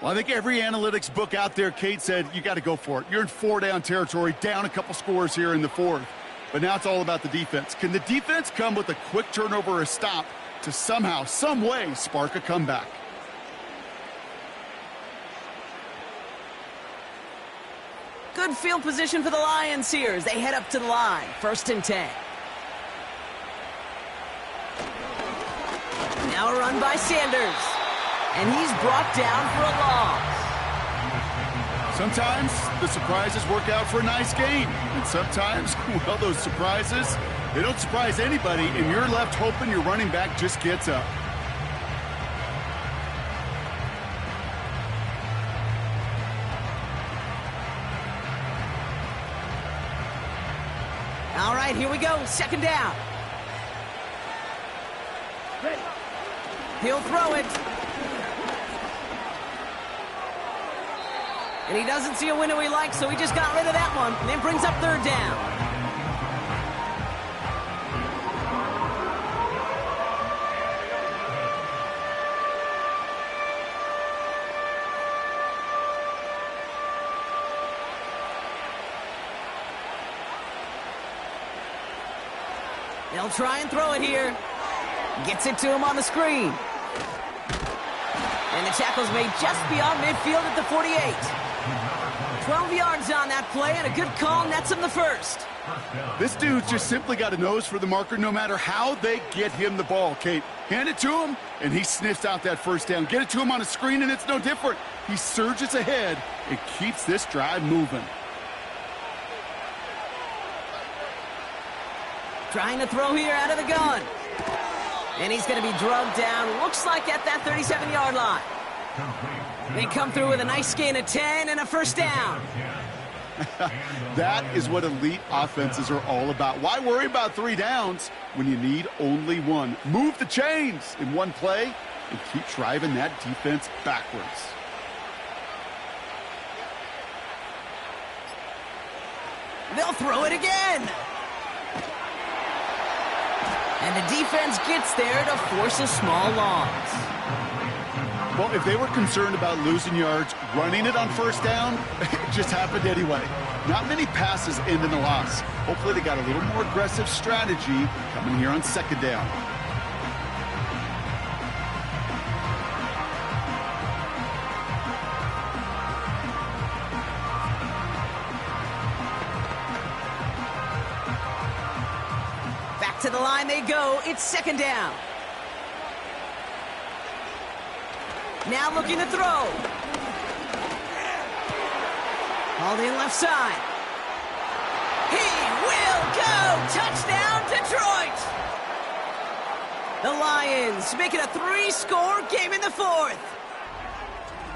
Well, I think every analytics book out there, Kate, said you got to go for it. You're in 4-down territory, down a couple scores here in the fourth. But now it's all about the defense. Can the defense come with a quick turnover or a stop to somehow, some way, spark a comeback? Good field position for the Lions here as they head up to the line. 1st and 10. Now a run by Sanders. And he's brought down for a loss. Sometimes the surprises work out for a nice game. And sometimes, well, those surprises, they don't surprise anybody, and you're left hoping your running back just gets up. All right, here we go. 2nd down. He'll throw it. And he doesn't see a window he likes, so he just got rid of that one. And then brings up 3rd down. They'll try and throw it here. Gets it to him on the screen. And the tackle's made just beyond midfield at the 48. 12 yards on that play, and a good call nets him the first. This dude's just simply got a nose for the marker no matter how they get him the ball, Kate. Hand it to him, and he sniffs out that 1st down. Get it to him on a screen, and it's no different. He surges ahead and keeps this drive moving. Trying to throw here out of the gun. And he's going to be drugged down, looks like at that 37-yard line. They come through with a nice gain of 10 and a 1st down. That is what elite offenses are all about. Why worry about 3 downs when you need only 1? Move the chains in one play and keep driving that defense backwards. They'll throw it again. And the defense gets there to force a small loss. Well, if they were concerned about losing yards, running it on 1st down, it just happened anyway. Not many passes end in a loss. Hopefully they got a little more aggressive strategy coming here on 2nd down. To the line they go. It's 2nd down. Now looking to throw. Hauled in left side. He will go. Touchdown, Detroit. The Lions make it a 3-score game in the 4th.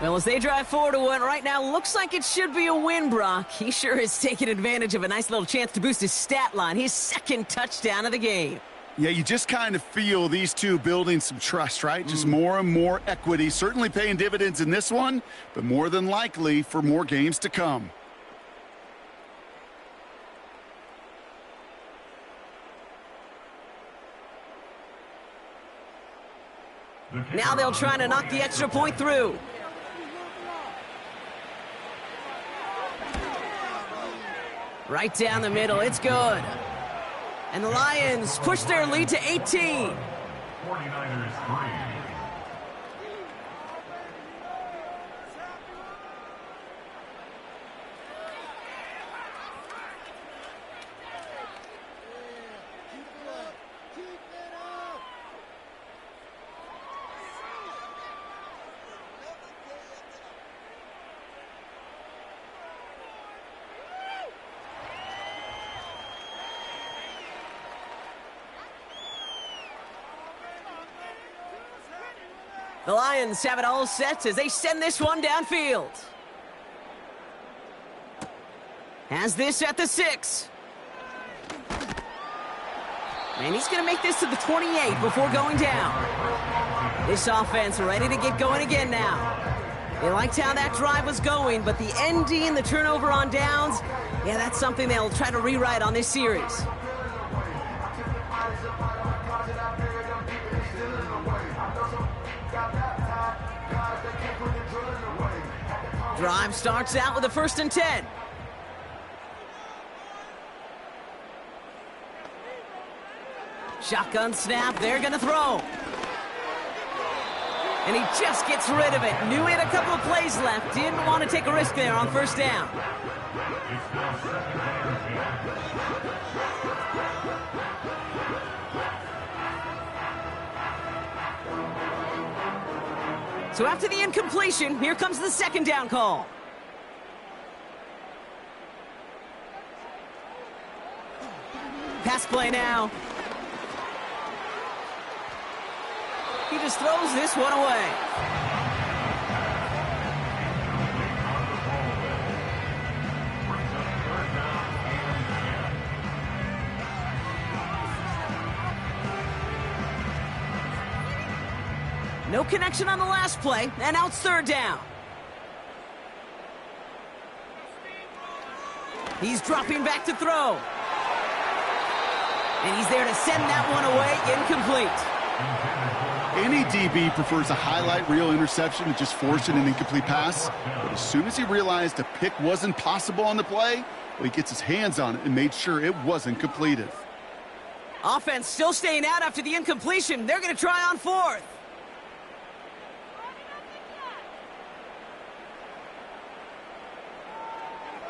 Well, as they drive forward to one right now, looks like it should be a win, Brock. He sure is taking advantage of a nice little chance to boost his stat line. His 2nd touchdown of the game. Yeah, you just kind of feel these two building some trust, right? Just more and more equity. Certainly paying dividends in this one, but more than likely for more games to come. Now they'll try to knock the extra point through. Right down the middle, it's good. And the Lions push their lead to 18. 49ers 3. The Lions have it all set as they send this one downfield. Has this at the 6. And he's going to make this to the 28 before going down. This offense ready to get going again now. They liked how that drive was going, but the ND and the turnover on downs, yeah, that's something they'll try to rewrite on this series. Drive starts out with a 1st and 10. Shotgun snap, they're going to throw. And he just gets rid of it. Knew he had a couple of plays left. Didn't want to take a risk there on 1st down. So after the incompletion, here comes the 2nd down call. Pass play now. He just throws this one away. No connection on the last play, and now it's 3rd down. He's dropping back to throw. And he's there to send that one away, incomplete. Any DB prefers a highlight reel interception to just forcing an incomplete pass. But as soon as he realized a pick wasn't possible on the play, well, he gets his hands on it and made sure it wasn't completed. Offense still staying out after the incompletion. They're going to try on 4th.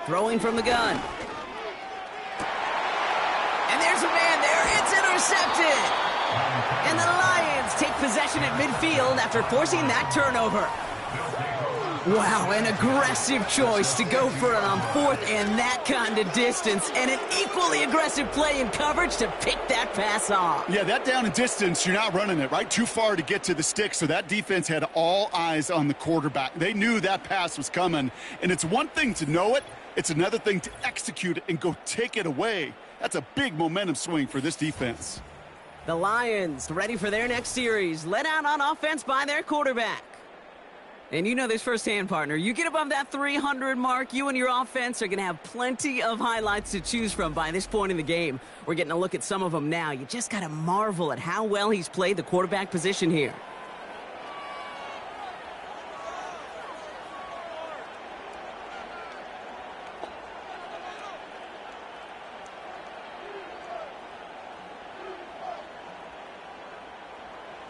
Throwing from the gun. And there's a man there. It's intercepted. And the Lions take possession at midfield after forcing that turnover. Wow, an aggressive choice to go for it on 4th and that kind of distance. And an equally aggressive play in coverage to pick that pass off. Yeah, that down and distance, you're not running it, right? Too far to get to the stick, so that defense had all eyes on the quarterback. They knew that pass was coming. And it's one thing to know it. It's another thing to execute it and go take it away. That's a big momentum swing for this defense. The Lions ready for their next series, led out on offense by their quarterback. And you know this firsthand, partner. You get above that 300 mark, you and your offense are going to have plenty of highlights to choose from by this point in the game. We're getting a look at some of them now. You just got to marvel at how well he's played the quarterback position here.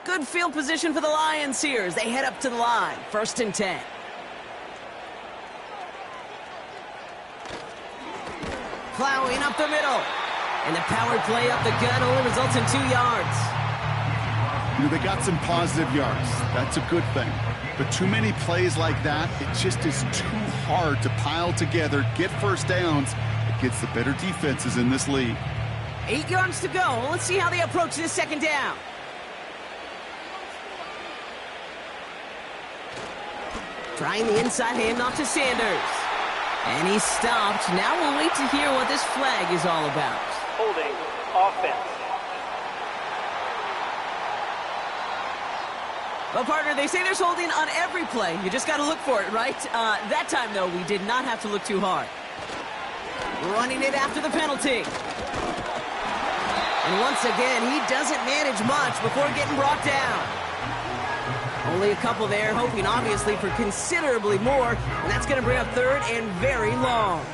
Good field position for the Lions here as they head up to the line. 1st and 10. Plowing up the middle. And the power play up the gut only results in 2 yards. You know, they got some positive yards. That's a good thing. But too many plays like that, it just is too hard to pile together, get 1st downs against the better defenses in this league. 8 yards to go. Let's see how they approach this 2nd down. Trying the inside handoff to Sanders. And he's stopped. Now we'll wait to hear what this flag is all about. Holding offense. Well, partner, they say there's holding on every play. You just got to look for it, right? That time, though, we did not have to look too hard. Running it after the penalty. And once again, he doesn't manage much before getting brought down. Only a couple there, hoping obviously for considerably more, and that's going to bring up 3rd and very long.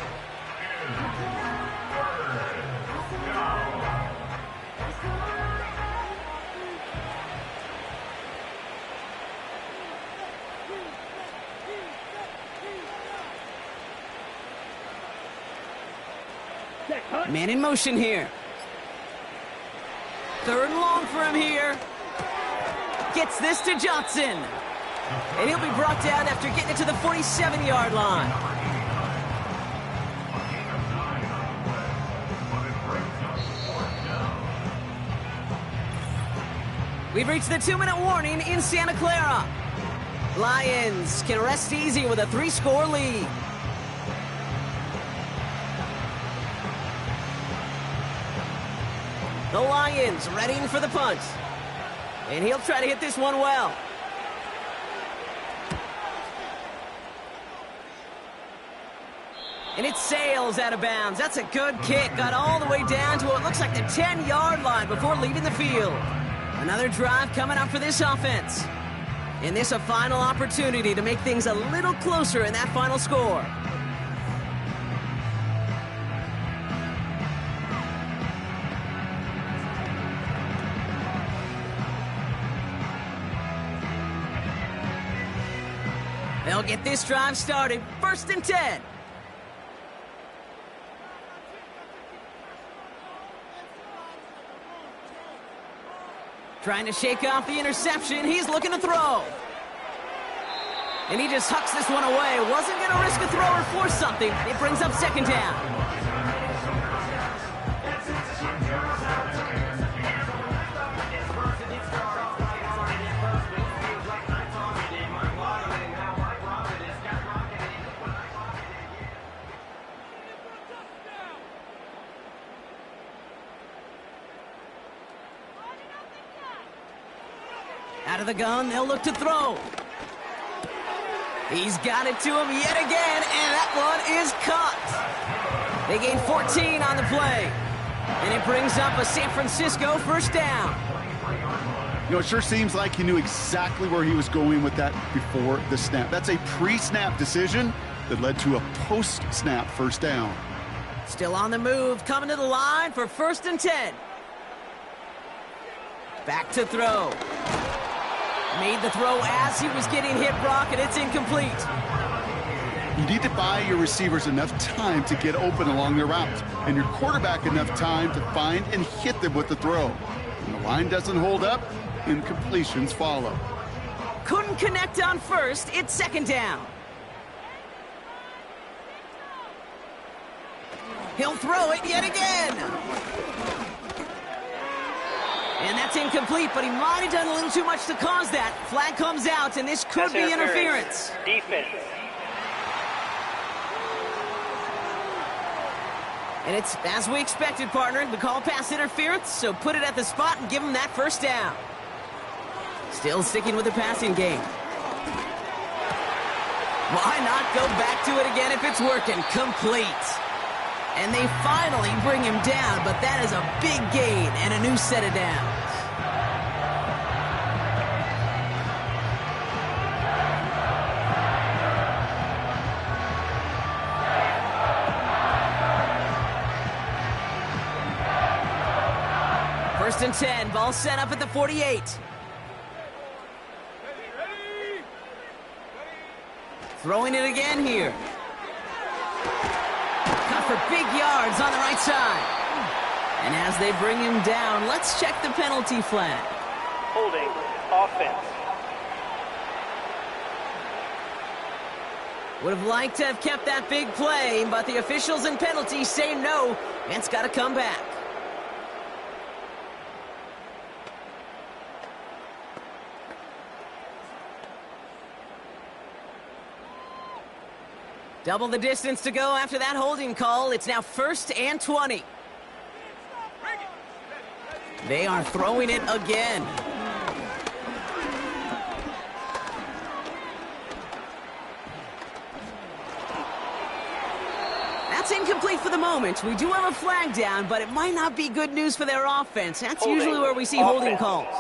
Man in motion here. 3rd and long for him here. Gets this to Johnson. And he'll be brought down after getting it to the 47-yard line. We've reached the 2-minute warning in Santa Clara. Lions can rest easy with a 3-score lead. The Lions readying for the punt. And he'll try to hit this one well. And it sails out of bounds. That's a good kick. Got all the way down to what looks like the 10-yard line before leaving the field. Another drive coming up for this offense. And this a final opportunity to make things a little closer in that final score. They'll get this drive started. 1st and 10. Trying to shake off the interception. He's looking to throw. And he just hucks this one away. Wasn't going to risk a throw or force something. It brings up 2nd down. Out of the gun, they'll look to throw. He's got it to him yet again, and that one is caught. They gain 14 on the play, and it brings up a San Francisco 1st down. You know, it sure seems like he knew exactly where he was going with that before the snap. That's a pre-snap decision that led to a post-snap 1st down. Still on the move, coming to the line for 1st and 10. Back to throw. Made the throw as he was getting hit, Brock, and it's incomplete. You need to buy your receivers enough time to get open along their route, and your quarterback enough time to find and hit them with the throw. When the line doesn't hold up, incompletions follow. Couldn't connect on 1st. It's 2nd down. He'll throw it yet again. And that's incomplete, but he might have done a little too much to cause that. Flag comes out, and this could be interference. Defense. And it's as we expected, partner. The call pass interference, so put it at the spot and give him that 1st down. Still sticking with the passing game. Why not go back to it again if it's working? Complete. And they finally bring him down, but that is a big gain and a new set of downs. First and 10, ball set up at the 48. Throwing it again here. For big yards on the right side. And as they bring him down, let's check the penalty flag. Holding offense. Would have liked to have kept that big play, but the officials and penalties say no, and it's got to come back. Double the distance to go after that holding call. It's now 1st and 20. They are throwing it again. That's incomplete for the moment. We do have a flag down, but it might not be good news for their offense. That's usually where we see holding calls.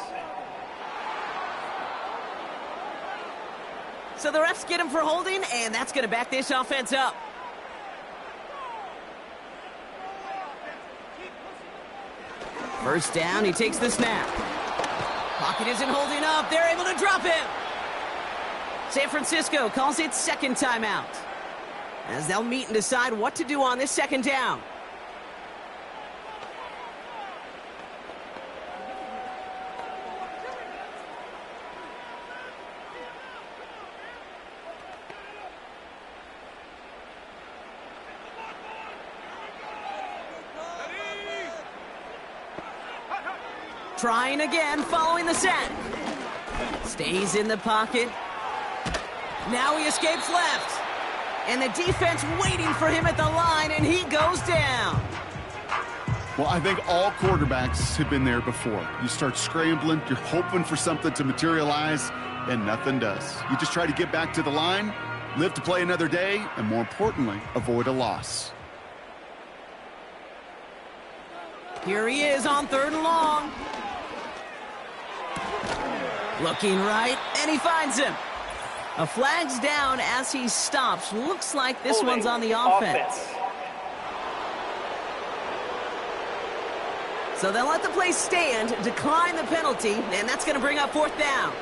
So the refs get him for holding, and that's going to back this offense up. First down, he takes the snap. Pocket isn't holding up. They're able to drop him. San Francisco calls it 2nd timeout, as they'll meet and decide what to do on this 2nd down. Trying again following the sack. Stays in the pocket. Now he escapes left. And the defense waiting for him at the line, and he goes down. Well, I think all quarterbacks have been there before. You start scrambling, you're hoping for something to materialize, and nothing does. You just try to get back to the line, live to play another day, and more importantly, avoid a loss. Here he is on 3rd and long. Looking right, and he finds him. A flag's down as he stops. Looks like this one's on the offense. So they'll let the play stand, decline the penalty, and that's going to bring up 4th down.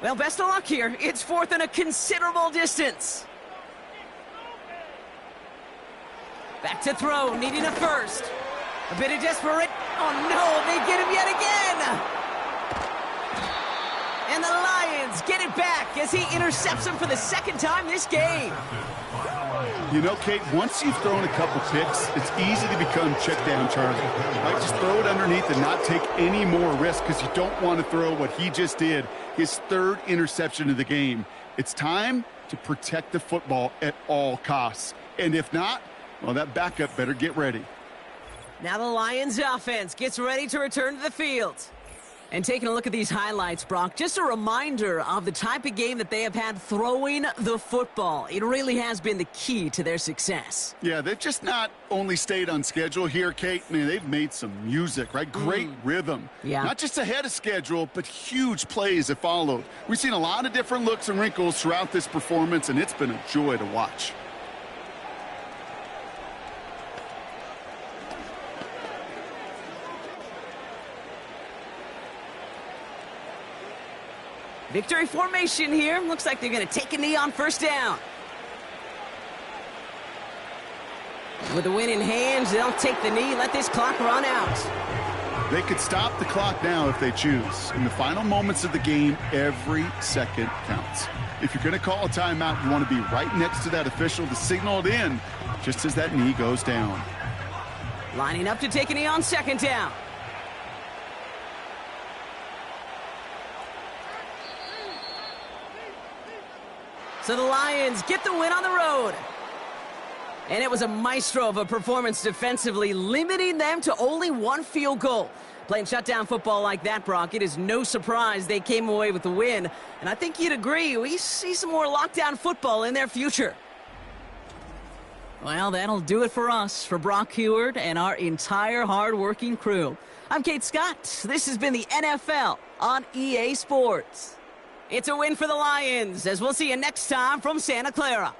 Well, best of luck here. It's 4th and a considerable distance. Back to throw, needing a first. A bit of desperate. Oh, no, they get him yet again. And the Lions get it back as he intercepts him for the 2nd time this game. You know, Kate, once you've thrown a couple picks, it's easy to become check down Charlie. Right? Just throw it underneath and not take any more risk because you don't want to throw what he just did, his 3rd interception of the game. It's time to protect the football at all costs. And if not, well, that backup better get ready. Now the Lions offense gets ready to return to the field. And taking a look at these highlights, Brock, just a reminder of the type of game that they have had throwing the football. It really has been the key to their success. Yeah, they've just not only stayed on schedule here, Kate. Man, they've made some music, right? Great rhythm. Yeah. Not just ahead of schedule, but huge plays have followed. We've seen a lot of different looks and wrinkles throughout this performance, and it's been a joy to watch. Victory formation here. Looks like they're going to take a knee on 1st down. With the win in hand, they'll take the knee, let this clock run out. They could stop the clock now if they choose. In the final moments of the game, every second counts. If you're going to call a timeout, you want to be right next to that official to signal it in just as that knee goes down. Lining up to take a knee on 2nd down. So the Lions get the win on the road. And it was a maestro of a performance defensively, limiting them to only 1 field goal. Playing shutdown football like that, Brock, it is no surprise they came away with the win. And I think you'd agree, we see some more lockdown football in their future. Well, that'll do it for us, for Brock Heward and our entire hard-working crew. I'm Kate Scott. This has been the NFL on EA Sports. It's a win for the Lions, as we'll see you next time from Santa Clara.